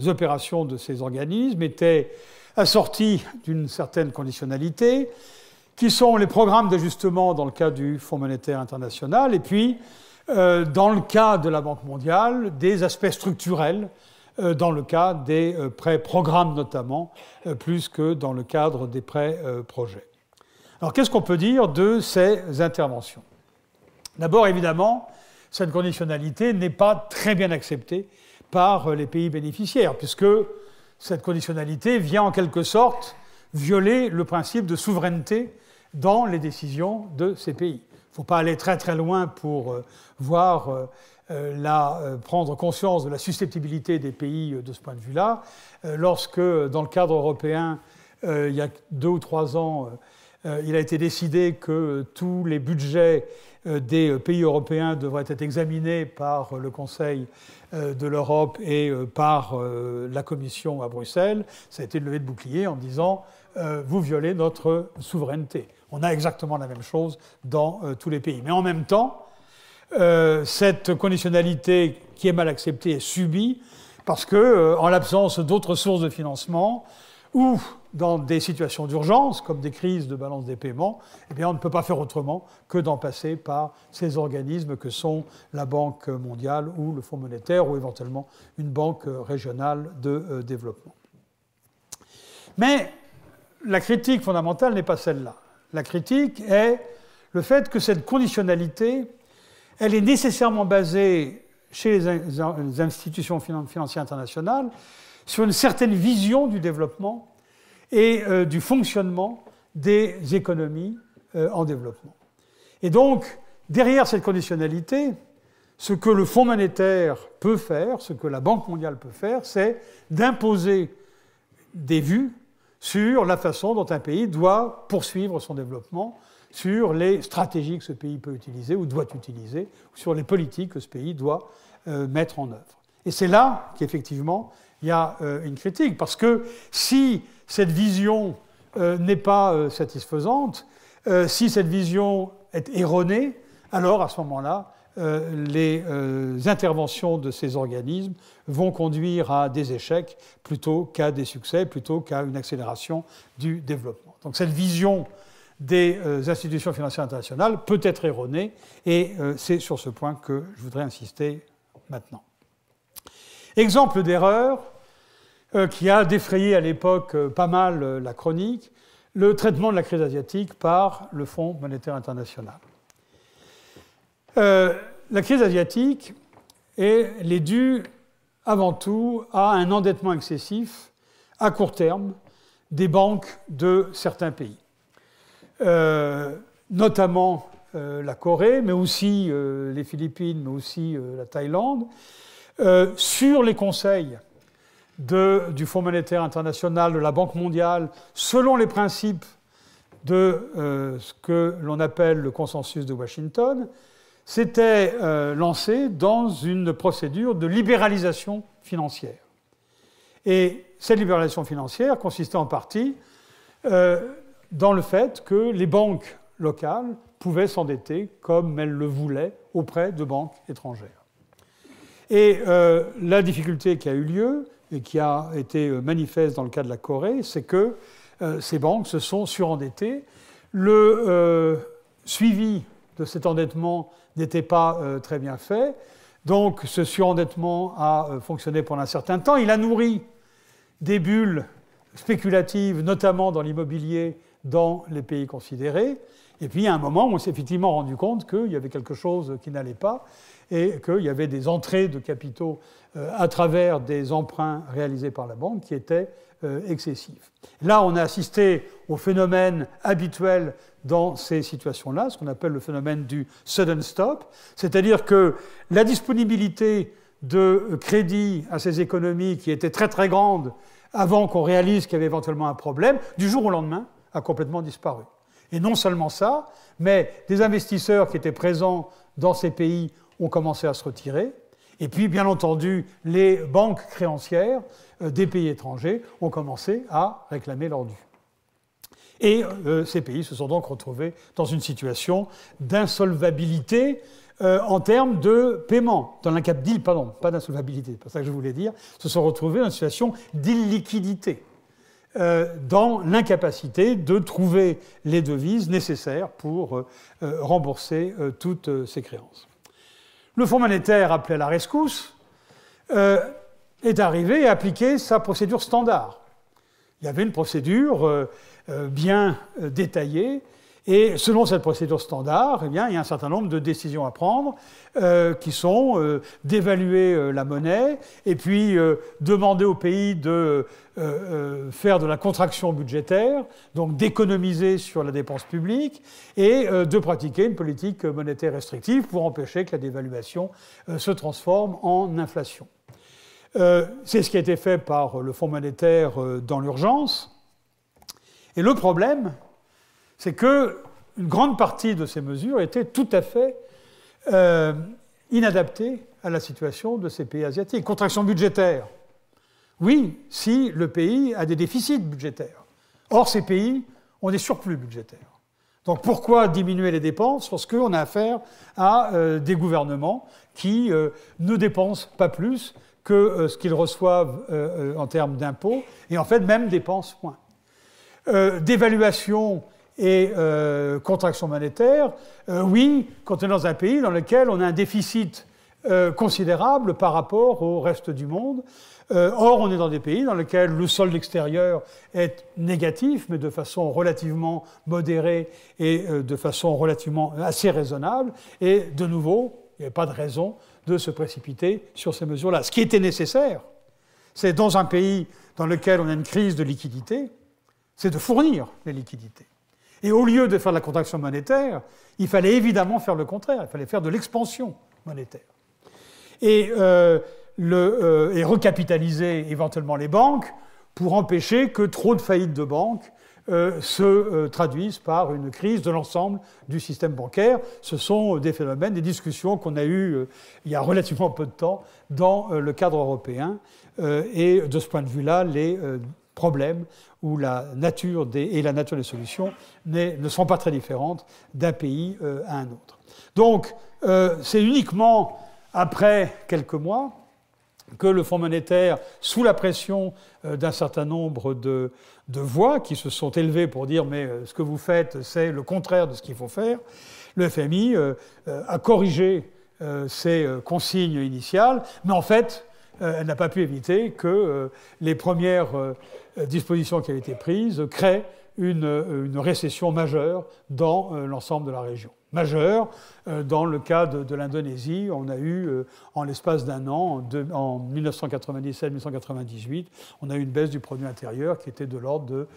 opérations de ces organismes étaient assorties d'une certaine conditionnalité, qui sont les programmes d'ajustement dans le cas du Fonds monétaire international, et puis, dans le cas de la Banque mondiale, des aspects structurels, dans le cas des prêts programmes notamment, plus que dans le cadre des prêts projets. Alors, qu'est-ce qu'on peut dire de ces interventions? D'abord, évidemment, cette conditionnalité n'est pas très bien acceptée par les pays bénéficiaires, puisque cette conditionnalité vient en quelque sorte violer le principe de souveraineté dans les décisions de ces pays. Il ne faut pas aller très très loin pour prendre conscience de la susceptibilité des pays de ce point de vue-là. Lorsque, dans le cadre européen, il y a 2 ou 3 ans, il a été décidé que tous les budgets des pays européens devraient être examinés par le Conseil de l'Europe et par la Commission à Bruxelles, ça a été une levée de bouclier en disant vous violez notre souveraineté. On a exactement la même chose dans tous les pays. Mais en même temps, cette conditionnalité qui est mal acceptée est subie parce que, en l'absence d'autres sources de financement ou dans des situations d'urgence, comme des crises de balance des paiements, eh bien, on ne peut pas faire autrement que d'en passer par ces organismes que sont la Banque mondiale ou le Fonds monétaire ou éventuellement une banque régionale de développement. Mais la critique fondamentale n'est pas celle-là. La critique est le fait que cette conditionnalité, elle est nécessairement basée chez les institutions financières internationales sur une certaine vision du développement et du fonctionnement des économies en développement. Et donc, derrière cette conditionnalité, ce que le Fonds monétaire peut faire, ce que la Banque mondiale peut faire, c'est d'imposer des vues sur la façon dont un pays doit poursuivre son développement, sur les stratégies que ce pays peut utiliser ou doit utiliser, sur les politiques que ce pays doit mettre en œuvre. Et c'est là qu'effectivement, il y a une critique, parce que si cette vision n'est pas satisfaisante, si cette vision est erronée, alors à ce moment-là, les interventions de ces organismes vont conduire à des échecs plutôt qu'à des succès, plutôt qu'à une accélération du développement. Donc cette vision des institutions financières internationales peut être erronée, et c'est sur ce point que je voudrais insister maintenant. Exemple d'erreur qui a défrayé à l'époque pas mal la chronique, le traitement de la crise asiatique par le Fonds monétaire international. La crise asiatique, elle est due avant tout à un endettement excessif à court terme des banques de certains pays, notamment la Corée, mais aussi les Philippines, mais aussi la Thaïlande, sur les conseils du Fonds monétaire international, de la Banque mondiale, selon les principes de ce que l'on appelle le consensus de Washington, s'était lancé dans une procédure de libéralisation financière. Et cette libéralisation financière consistait en partie dans le fait que les banques locales pouvaient s'endetter comme elles le voulaient auprès de banques étrangères. Et la difficulté qui a eu lieu, et qui a été manifeste dans le cas de la Corée, c'est que ces banques se sont surendettées. Le suivi de cet endettement n'était pas très bien fait. Donc ce surendettement a fonctionné pendant un certain temps. Il a nourri des bulles spéculatives, notamment dans l'immobilier, dans les pays considérés. Et puis, il y a un moment où on s'est effectivement rendu compte qu'il y avait quelque chose qui n'allait pas et qu'il y avait des entrées de capitaux à travers des emprunts réalisés par la banque qui étaient excessifs. Là, on a assisté au phénomène habituel dans ces situations-là, ce qu'on appelle le phénomène du sudden stop, c'est-à-dire que la disponibilité de crédit à ces économies qui était très très grande avant qu'on réalise qu'il y avait éventuellement un problème, du jour au lendemain, a complètement disparu. Et non seulement ça, mais des investisseurs qui étaient présents dans ces pays ont commencé à se retirer. Et puis, bien entendu, les banques créancières des pays étrangers ont commencé à réclamer leur dû. Et ces pays se sont donc retrouvés dans une situation d'insolvabilité en termes de paiement. Pardon, pas d'insolvabilité, c'est pas ça que je voulais dire, se sont retrouvés dans une situation d'illiquidité, dans l'incapacité de trouver les devises nécessaires pour rembourser toutes ces créances. Le Fonds monétaire, appelé à la rescousse, est arrivé et a appliqué sa procédure standard. Il y avait une procédure bien détaillée, et selon cette procédure standard, eh bien, il y a un certain nombre de décisions à prendre qui sont d'évaluer la monnaie et puis demander au pays de faire de la contraction budgétaire, donc d'économiser sur la dépense publique et de pratiquer une politique monétaire restrictive pour empêcher que la dévaluation se transforme en inflation. C'est ce qui a été fait par le Fonds monétaire dans l'urgence. Et le problème, c'est qu'une grande partie de ces mesures étaient tout à fait inadaptées à la situation de ces pays asiatiques. Contraction budgétaire, oui, si le pays a des déficits budgétaires. Or, ces pays ont des surplus budgétaires. Donc pourquoi diminuer les dépenses lorsqu'on a affaire à des gouvernements qui ne dépensent pas plus que ce qu'ils reçoivent en termes d'impôts, et en fait même dépensent moins. D'évaluation et contraction monétaire, oui, quand on est dans un pays dans lequel on a un déficit considérable par rapport au reste du monde. Or, on est dans des pays dans lesquels le solde extérieur est négatif, mais de façon relativement modérée et de façon relativement assez raisonnable. Et de nouveau, il n'y avait pas de raison de se précipiter sur ces mesures-là. Ce qui était nécessaire, c'est dans un pays dans lequel on a une crise de liquidité, c'est de fournir les liquidités. Et au lieu de faire de la contraction monétaire, il fallait évidemment faire le contraire, il fallait faire de l'expansion monétaire. Et recapitaliser éventuellement les banques pour empêcher que trop de faillites de banques se traduisent par une crise de l'ensemble du système bancaire. Ce sont des phénomènes, des discussions qu'on a eues il y a relativement peu de temps dans le cadre européen. Et de ce point de vue-là, les problèmes où la nature des solutions ne sont pas très différentes d'un pays à un autre. Donc, c'est uniquement après quelques mois que le Fonds monétaire, sous la pression d'un certain nombre de voix qui se sont élevées pour dire « mais ce que vous faites, c'est le contraire de ce qu'il faut faire », le FMI a corrigé ses consignes initiales, mais en fait, elle n'a pas pu éviter que les premières dispositions qui avaient été prises créent une récession majeure dans l'ensemble de la région. Majeure, dans le cas de l'Indonésie, on a eu, en l'espace d'un an, en 1997-1998, on a eu une baisse du produit intérieur qui était de l'ordre de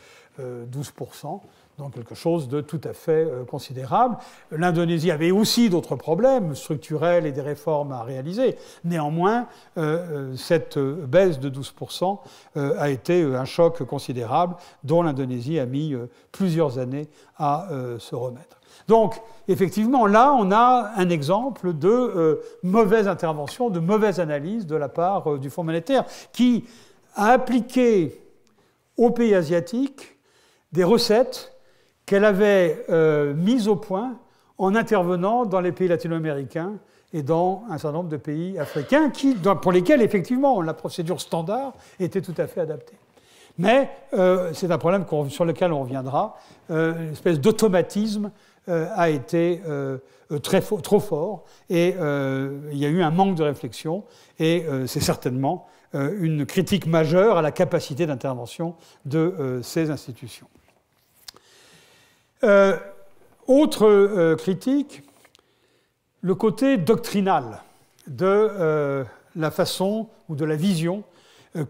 12%, donc quelque chose de tout à fait considérable. L'Indonésie avait aussi d'autres problèmes structurels et des réformes à réaliser. Néanmoins, cette baisse de 12% a été un choc considérable dont l'Indonésie a mis plusieurs années à se remettre. Donc, effectivement, là, on a un exemple de mauvaise intervention, de mauvaise analyse de la part du Fonds monétaire qui a appliqué aux pays asiatiques des recettes qu'elle avait mises au point en intervenant dans les pays latino-américains et dans un certain nombre de pays africains pour lesquels, effectivement, la procédure standard était tout à fait adaptée. Mais c'est un problème sur lequel on reviendra, une espèce d'automatisme a été trop fort et il y a eu un manque de réflexion et c'est certainement une critique majeure à la capacité d'intervention de ces institutions. Autre critique, le côté doctrinal de la façon ou de la vision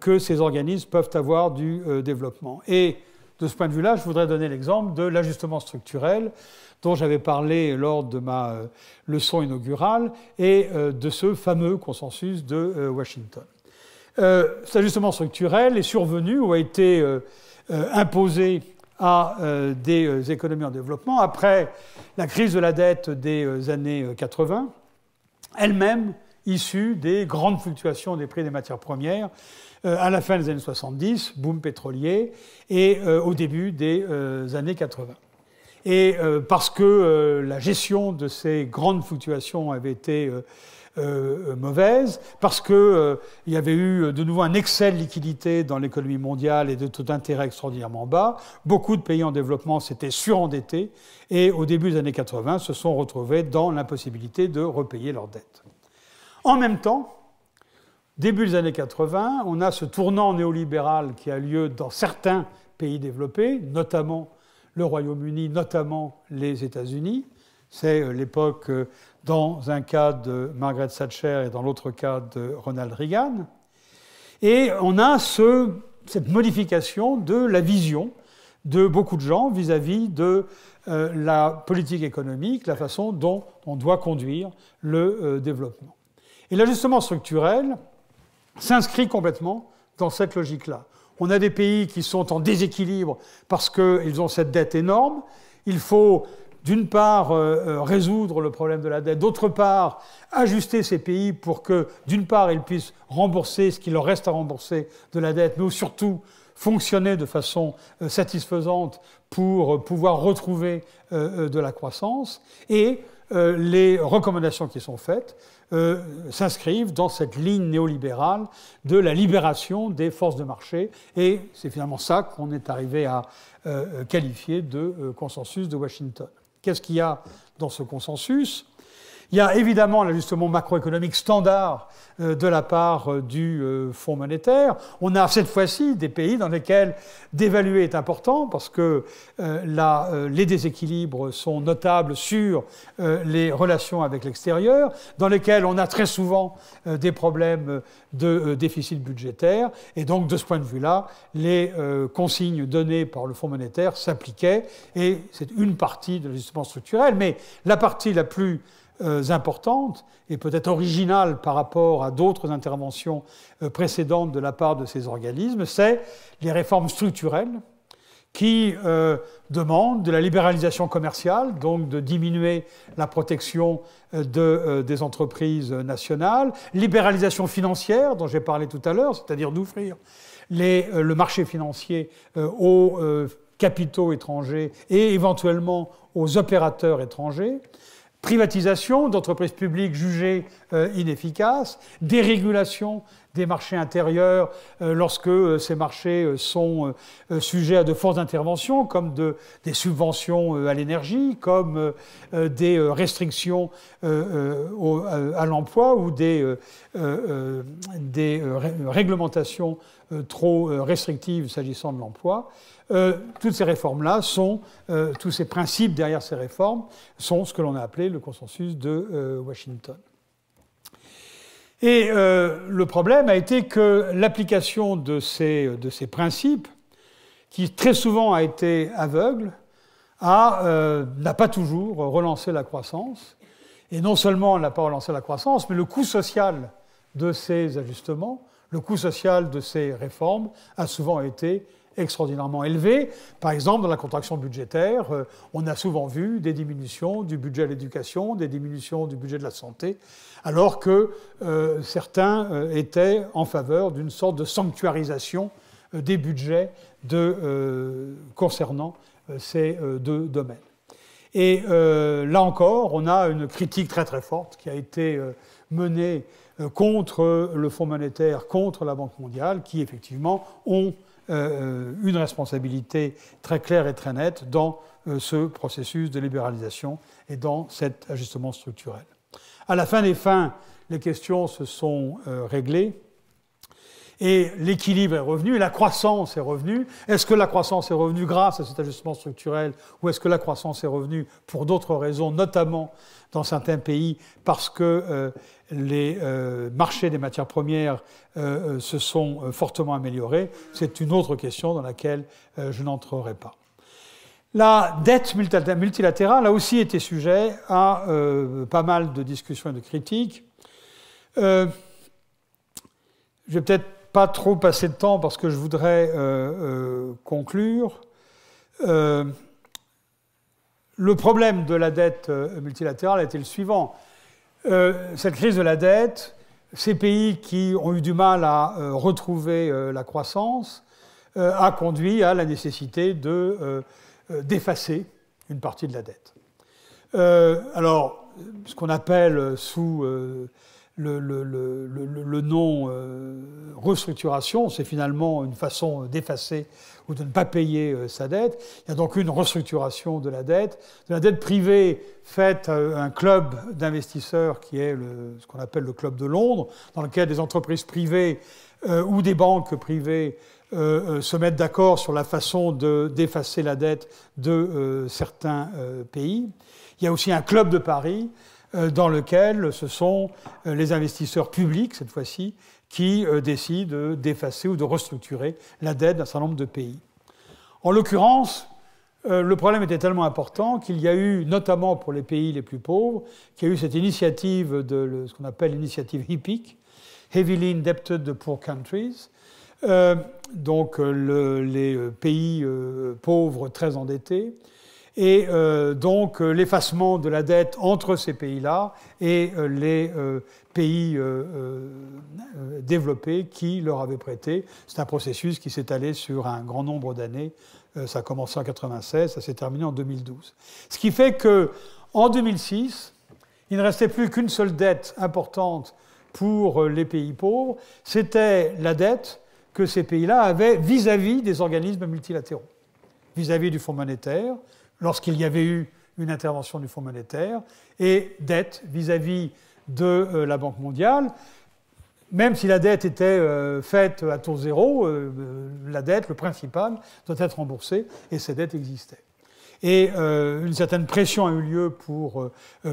que ces organismes peuvent avoir du développement. Et de ce point de vue-là, je voudrais donner l'exemple de l'ajustement structurel dont j'avais parlé lors de ma leçon inaugurale et de ce fameux consensus de Washington. Cet ajustement structurel est survenu ou a été imposé à des économies en développement après la crise de la dette des années 80, elle-même issue des grandes fluctuations des prix des matières premières à la fin des années 70, boom pétrolier, et au début des années 80. Et parce que la gestion de ces grandes fluctuations avait été mauvaise, parce qu'il y avait eu de nouveau un excès de liquidité dans l'économie mondiale et de taux d'intérêt extraordinairement bas, beaucoup de pays en développement s'étaient surendettés et au début des années 80 se sont retrouvés dans l'impossibilité de repayer leurs dettes. En même temps, début des années 80, on a ce tournant néolibéral qui a lieu dans certains pays développés, notamment le Royaume-Uni, notamment les États-Unis. C'est l'époque, dans un cas de Margaret Thatcher et dans l'autre cas de Ronald Reagan. Et on a cette modification de la vision de beaucoup de gens vis-à-vis de la politique économique, la façon dont on doit conduire le développement. Et l'ajustement structurel s'inscrit complètement dans cette logique-là. On a des pays qui sont en déséquilibre parce qu'ils ont cette dette énorme. Il faut, d'une part, résoudre le problème de la dette, d'autre part, ajuster ces pays pour que, d'une part, ils puissent rembourser ce qu'il leur reste à rembourser de la dette, mais surtout fonctionner de façon satisfaisante pour pouvoir retrouver de la croissance. Et les recommandations qui sont faites s'inscrivent dans cette ligne néolibérale de la libération des forces de marché. Et c'est finalement ça qu'on est arrivé à qualifier de consensus de Washington. Qu'est-ce qu'il y a dans ce consensus ? Il y a évidemment l'ajustement macroéconomique standard de la part du Fonds monétaire. On a cette fois-ci des pays dans lesquels dévaluer est important parce que les déséquilibres sont notables sur les relations avec l'extérieur, dans lesquels on a très souvent des problèmes de déficit budgétaire. Et donc, de ce point de vue-là, les consignes données par le Fonds monétaire s'appliquaient. Et c'est une partie de l'ajustement structurel. Mais la partie la plus importante et peut-être originale par rapport à d'autres interventions précédentes de la part de ces organismes, c'est les réformes structurelles qui demandent de la libéralisation commerciale, donc de diminuer la protection des entreprises nationales, libéralisation financière, dont j'ai parlé tout à l'heure, c'est-à-dire d'ouvrir le marché financier aux capitaux étrangers et éventuellement aux opérateurs étrangers, privatisation d'entreprises publiques jugées inefficaces, dérégulation des marchés intérieurs lorsque ces marchés sont sujets à de fortes interventions, comme des subventions à l'énergie, comme des restrictions à l'emploi ou des réglementations trop restrictives s'agissant de l'emploi. Toutes ces réformes-là tous ces principes derrière ces réformes sont ce que l'on a appelé le consensus de Washington. Et le problème a été que l'application de ces principes, qui très souvent a été aveugle, n'a pas toujours relancé la croissance. Et non seulement elle n'a pas relancé la croissance, mais le coût social de ces ajustements, le coût social de ces réformes a souvent été extraordinairement élevé. Par exemple, dans la contraction budgétaire, on a souvent vu des diminutions du budget de l'éducation, des diminutions du budget de la santé, alors que certains étaient en faveur d'une sorte de sanctuarisation des budgets concernant ces deux domaines. Et là encore, on a une critique très très forte qui a été menée contre le Fonds monétaire, contre la Banque mondiale, qui effectivement ont une responsabilité très claire et très nette dans ce processus de libéralisation et dans cet ajustement structurel. À la fin des fins, les questions se sont réglées et l'équilibre est revenu, et la croissance est revenue. Est-ce que la croissance est revenue grâce à cet ajustement structurel ou est-ce que la croissance est revenue pour d'autres raisons, notamment dans certains pays parce que les marchés des matières premières se sont fortement améliorés? C'est une autre question dans laquelle je n'entrerai pas. La dette multilatérale a aussi été sujet à pas mal de discussions et de critiques. Je vais peut-être pas trop passer de temps parce que je voudrais conclure. Le problème de la dette multilatérale a été le suivant. Cette crise de la dette, ces pays qui ont eu du mal à retrouver la croissance, a conduit à la nécessité d'effacer une partie de la dette. Alors, ce qu'on appelle sous le nom restructuration, c'est finalement une façon d'effacer ou de ne pas payer sa dette. Il y a donc une restructuration de la dette privée faite à un club d'investisseurs qui est ce qu'on appelle le Club de Londres, dans lequel des entreprises privées ou des banques privées se mettent d'accord sur la façon d'effacer la dette de certains pays. Il y a aussi un club de Paris dans lequel ce sont les investisseurs publics, cette fois-ci, qui décident d'effacer ou de restructurer la dette d'un certain nombre de pays. En l'occurrence, le problème était tellement important qu'il y a eu, notamment pour les pays les plus pauvres, qu'il y a eu cette initiative ce qu'on appelle l'initiative HIPC, Heavily Indebted Poor Countries, donc les pays pauvres très endettés, et donc l'effacement de la dette entre ces pays-là et les pays développés qui leur avaient prêté. C'est un processus qui s'est allé sur un grand nombre d'années. Ça a commencé en 1996, ça s'est terminé en 2012. Ce qui fait qu'en 2006, il ne restait plus qu'une seule dette importante pour les pays pauvres, c'était la dette que ces pays-là avaient vis-à-vis des organismes multilatéraux, vis-à-vis du Fonds monétaire, lorsqu'il y avait eu une intervention du Fonds monétaire, et dette vis-à-vis de la Banque mondiale. Même si la dette était faite à taux zéro, la dette, le principal, doit être remboursé, et ces dettes existaient. Et une certaine pression a eu lieu pour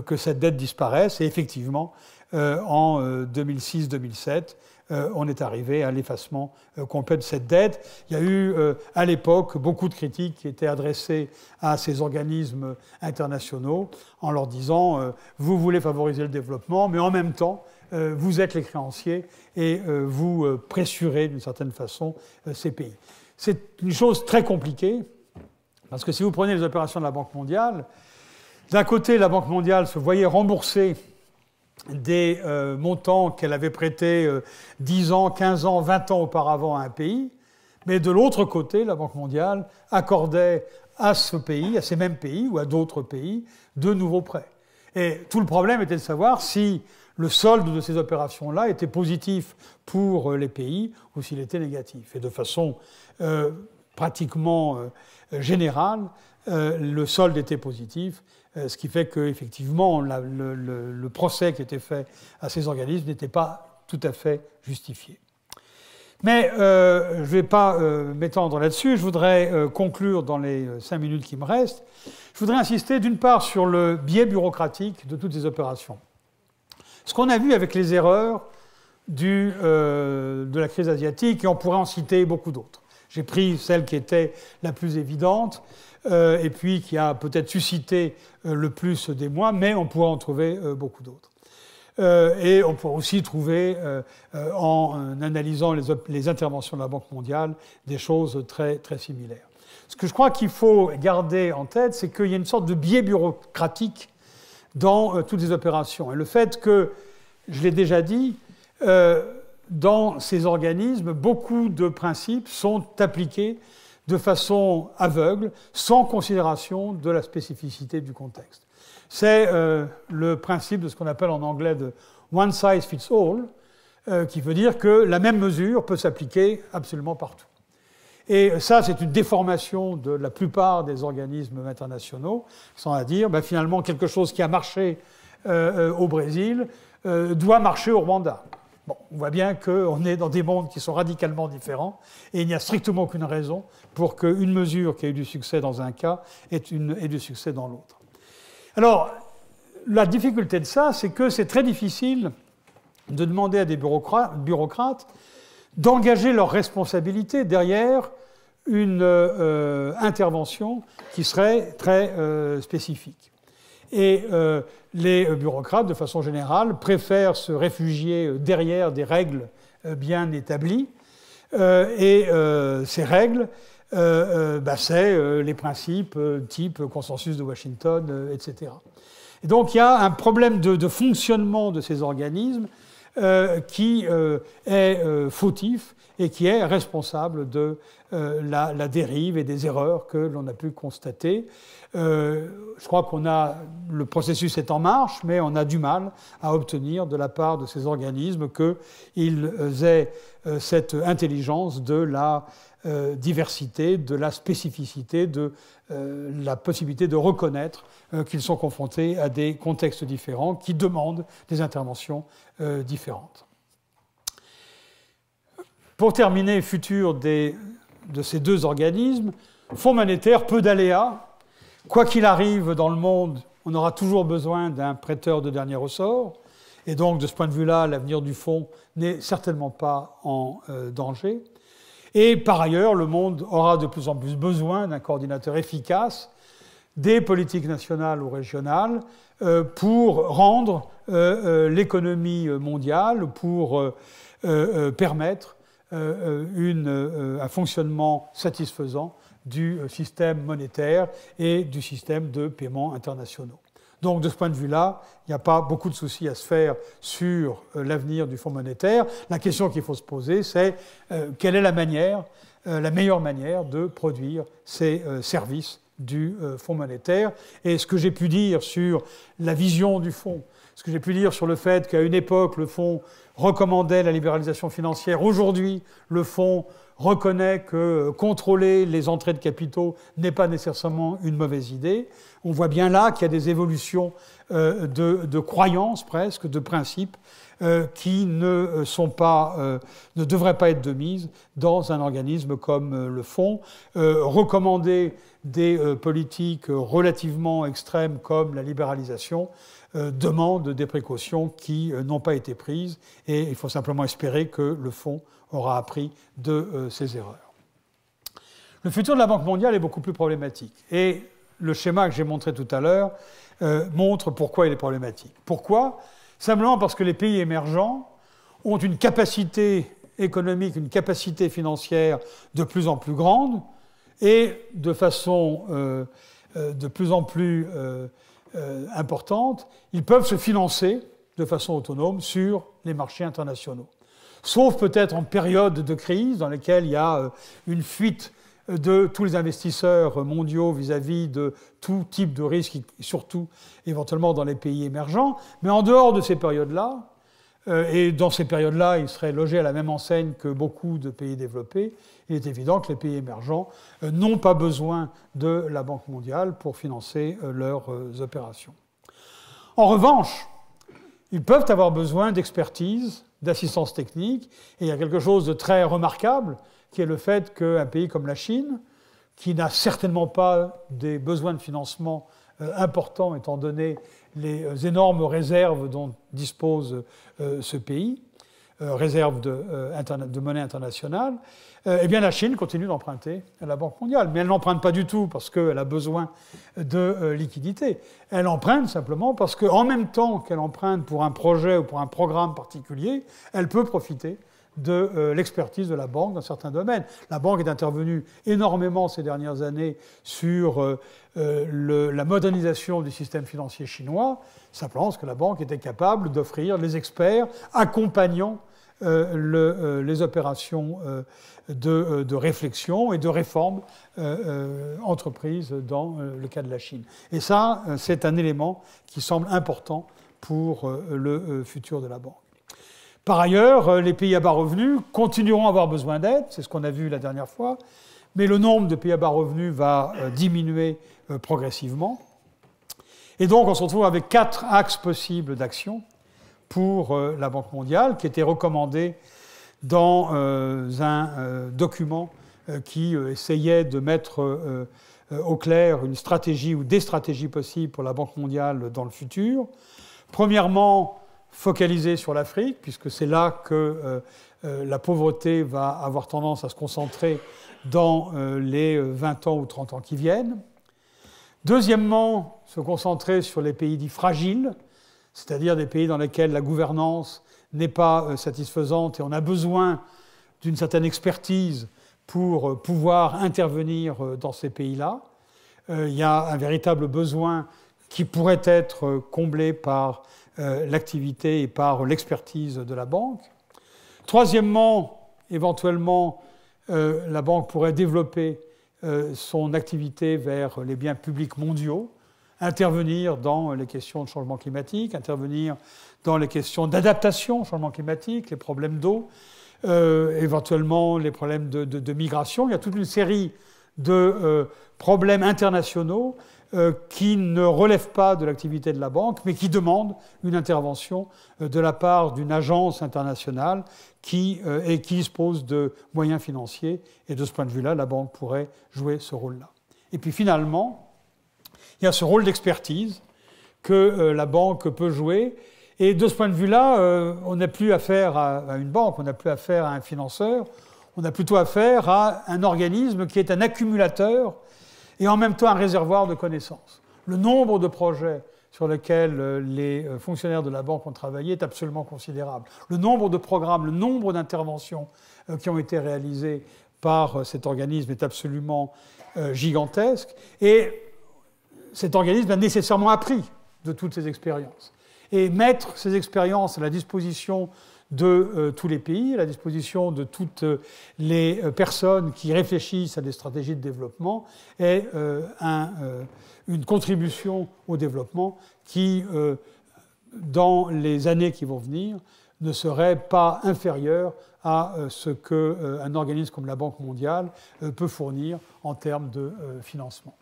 que cette dette disparaisse, et effectivement, en 2006-2007, on est arrivé à l'effacement complet de cette dette. Il y a eu, à l'époque, beaucoup de critiques qui étaient adressées à ces organismes internationaux en leur disant vous voulez favoriser le développement, mais en même temps, vous êtes les créanciers et vous pressurez d'une certaine façon ces pays. C'est une chose très compliquée, parce que si vous prenez les opérations de la Banque mondiale, d'un côté, la Banque mondiale se voyait rembourser des montants qu'elle avait prêtés 10 ans, 15 ans, 20 ans auparavant à un pays, mais de l'autre côté, la Banque mondiale accordait à ce pays, à ces mêmes pays ou à d'autres pays, de nouveaux prêts. Et tout le problème était de savoir si le solde de ces opérations-là était positif pour les pays ou s'il était négatif. Et de façon pratiquement générale, le solde était positif, ce qui fait qu'effectivement, le procès qui était fait à ces organismes n'était pas tout à fait justifié. Mais je ne vais pas m'étendre là-dessus. Je voudrais conclure dans les 5 minutes qui me restent. Je voudrais insister d'une part sur le biais bureaucratique de toutes ces opérations. Ce qu'on a vu avec les erreurs de la crise asiatique, et on pourrait en citer beaucoup d'autres. J'ai pris celle qui était la plus évidente, et puis qui a peut-être suscité le plus d'émoi, mais on pourrait en trouver beaucoup d'autres. Et on pourrait aussi trouver, en analysant les interventions de la Banque mondiale, des choses très, très similaires. Ce que je crois qu'il faut garder en tête, c'est qu'il y a une sorte de biais bureaucratique dans toutes les opérations. Et le fait que, je l'ai déjà dit, dans ces organismes, beaucoup de principes sont appliqués de façon aveugle, sans considération de la spécificité du contexte. C'est le principe de ce qu'on appelle en anglais de one size fits all, qui veut dire que la même mesure peut s'appliquer absolument partout. Et ça, c'est une déformation de la plupart des organismes internationaux, sans à dire, finalement, quelque chose qui a marché au Brésil doit marcher au Rwanda. Bon, on voit bien qu'on est dans des mondes qui sont radicalement différents, et il n'y a strictement aucune raison pour qu'une mesure qui a eu du succès dans un cas ait du succès dans l'autre. Alors, la difficulté de ça, c'est que c'est très difficile de demander à des bureaucrates d'engager leur responsabilité derrière une intervention qui serait très spécifique. Et les bureaucrates, de façon générale, préfèrent se réfugier derrière des règles bien établies. Et ces règles, c'est les principes type consensus de Washington, etc. Et donc il y a un problème de fonctionnement de ces organismes qui est fautif et qui est responsable de la dérive et des erreurs que l'on a pu constater. Je crois le processus est en marche, mais on a du mal à obtenir de la part de ces organismes qu'ils aient cette intelligence de la diversité, de la spécificité, de la possibilité de reconnaître qu'ils sont confrontés à des contextes différents qui demandent des interventions différentes. Pour terminer, futur de ces deux organismes, Fonds monétaire, peu d'aléas. Quoi qu'il arrive dans le monde, on aura toujours besoin d'un prêteur de dernier ressort. Et donc, de ce point de vue-là, l'avenir du fonds n'est certainement pas en danger. Et par ailleurs, le monde aura de plus en plus besoin d'un coordinateur efficace des politiques nationales ou régionales pour rendre l'économie mondiale, pour permettre un fonctionnement satisfaisant du système monétaire et du système de paiement internationaux. Donc, de ce point de vue-là, il n'y a pas beaucoup de soucis à se faire sur l'avenir du Fonds monétaire. La question qu'il faut se poser, c'est quelle est la meilleure manière de produire ces services du Fonds monétaire. Et ce que j'ai pu dire sur la vision du Fonds, ce que j'ai pu dire sur le fait qu'à une époque, le fonds recommandait la libéralisation financière. Aujourd'hui, le fonds reconnaît que contrôler les entrées de capitaux n'est pas nécessairement une mauvaise idée. On voit bien là qu'il y a des évolutions de croyances presque, de principes, qui ne devraient pas être de mise dans un organisme comme le fonds. Recommander des politiques relativement extrêmes comme la libéralisation demande des précautions qui n'ont pas été prises, et il faut simplement espérer que le fonds aura appris de ses erreurs. Le futur de la Banque mondiale est beaucoup plus problématique, et le schéma que j'ai montré tout à l'heure montre pourquoi il est problématique. Pourquoi ? Simplement parce que les pays émergents ont une capacité économique, une capacité financière de plus en plus grande, et de façon de plus en plus importante, ils peuvent se financer de façon autonome sur les marchés internationaux. Sauf peut-être en période de crise dans laquelle il y a une fuite de tous les investisseurs mondiaux vis-à-vis de tout type de risque, surtout éventuellement dans les pays émergents. Mais en dehors de ces périodes-là, et dans ces périodes-là, ils seraient logés à la même enseigne que beaucoup de pays développés, il est évident que les pays émergents n'ont pas besoin de la Banque mondiale pour financer leurs opérations. En revanche, ils peuvent avoir besoin d'expertise, d'assistance technique, et il y a quelque chose de très remarquable, qui est le fait qu'un pays comme la Chine, qui n'a certainement pas des besoins de financement importants étant donné les énormes réserves dont dispose ce pays, réserves de monnaie internationale, eh bien la Chine continue d'emprunter à la Banque mondiale. Mais elle n'emprunte pas du tout parce qu'elle a besoin de liquidités. Elle emprunte simplement parce qu'en même temps qu'elle emprunte pour un projet ou pour un programme particulier, elle peut profiter de l'expertise de la banque dans certains domaines. La banque est intervenue énormément ces dernières années sur la modernisation du système financier chinois, simplement parce que la banque était capable d'offrir les experts accompagnant les opérations de réflexion et de réforme entreprises dans le cas de la Chine. Et ça, c'est un élément qui semble important pour le futur de la banque. Par ailleurs, les pays à bas revenus continueront à avoir besoin d'aide, c'est ce qu'on a vu la dernière fois, mais le nombre de pays à bas revenus va diminuer progressivement. Et donc, on se retrouve avec 4 axes possibles d'action pour la Banque mondiale, qui étaient recommandés dans un document qui essayait de mettre au clair une stratégie ou des stratégies possibles pour la Banque mondiale dans le futur. Premièrement, focaliser sur l'Afrique, puisque c'est là que la pauvreté va avoir tendance à se concentrer dans les 20 ans ou 30 ans qui viennent. Deuxièmement, se concentrer sur les pays dits fragiles, c'est-à-dire des pays dans lesquels la gouvernance n'est pas satisfaisante et on a besoin d'une certaine expertise pour pouvoir intervenir dans ces pays-là. Il y a un véritable besoin qui pourrait être comblé par l'activité et par l'expertise de la banque. Troisièmement, éventuellement, la banque pourrait développer son activité vers les biens publics mondiaux, intervenir dans les questions de changement climatique, intervenir dans les questions d'adaptation au changement climatique, les problèmes d'eau, éventuellement les problèmes de migration. Il y a toute une série de problèmes internationaux qui ne relèvent pas de l'activité de la banque, mais qui demandent une intervention de la part d'une agence internationale qui dispose de moyens financiers. Et de ce point de vue-là, la banque pourrait jouer ce rôle-là. Et puis finalement, il y a ce rôle d'expertise que la banque peut jouer. Et de ce point de vue-là, on n'a plus affaire à une banque, on n'a plus affaire à un financeur, on a plutôt affaire à un organisme qui est un accumulateur et en même temps un réservoir de connaissances. Le nombre de projets sur lesquels les fonctionnaires de la banque ont travaillé est absolument considérable. Le nombre de programmes, le nombre d'interventions qui ont été réalisées par cet organisme est absolument gigantesque. Et cet organisme a nécessairement appris de toutes ces expériences. Et mettre ces expériences à la disposition de tous les pays, à la disposition de toutes les personnes qui réfléchissent à des stratégies de développement est une contribution au développement qui dans les années qui vont venir, ne serait pas inférieur à ce qu'un organisme comme la Banque mondiale peut fournir en termes de financement.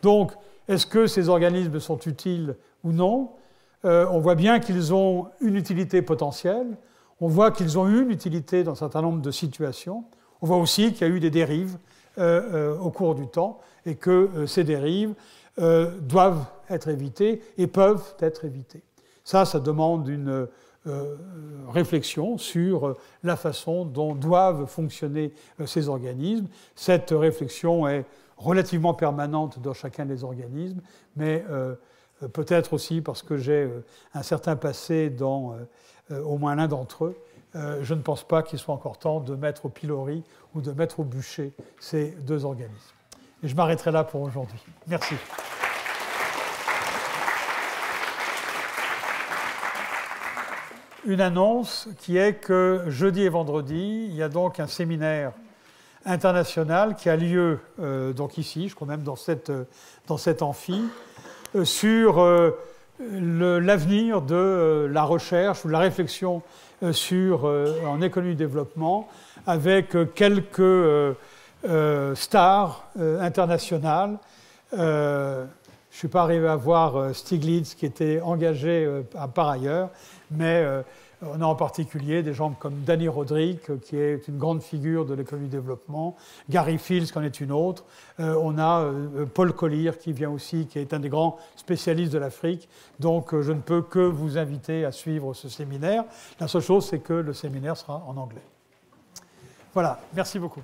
Donc, est-ce que ces organismes sont utiles ou non? On voit bien qu'ils ont une utilité potentielle. On voit qu'ils ont eu une utilité dans un certain nombre de situations. On voit aussi qu'il y a eu des dérives au cours du temps et que ces dérives doivent être évitées et peuvent être évitées. Ça demande une réflexion sur la façon dont doivent fonctionner ces organismes. Cette réflexion est relativement permanente dans chacun des organismes, mais peut-être aussi parce que j'ai un certain passé dans au moins l'un d'entre eux, je ne pense pas qu'il soit encore temps de mettre au pilori ou de mettre au bûcher ces deux organismes. Et je m'arrêterai là pour aujourd'hui. Merci. Une annonce qui est que jeudi et vendredi, il y a donc un séminaire international qui a lieu donc ici, je crois même dans cet amphi, sur l'avenir de la recherche ou de la réflexion en économie de développement, avec quelques stars internationales. Je ne suis pas arrivé à voir Stiglitz, qui était engagé par ailleurs, mais on a en particulier des gens comme Danny Roderick, qui est une grande figure de l'économie du développement, Gary Fields, qui en est une autre. On a Paul Collier, qui vient aussi, qui est un des grands spécialistes de l'Afrique. Donc, je ne peux que vous inviter à suivre ce séminaire. La seule chose, c'est que le séminaire sera en anglais. Voilà, merci beaucoup.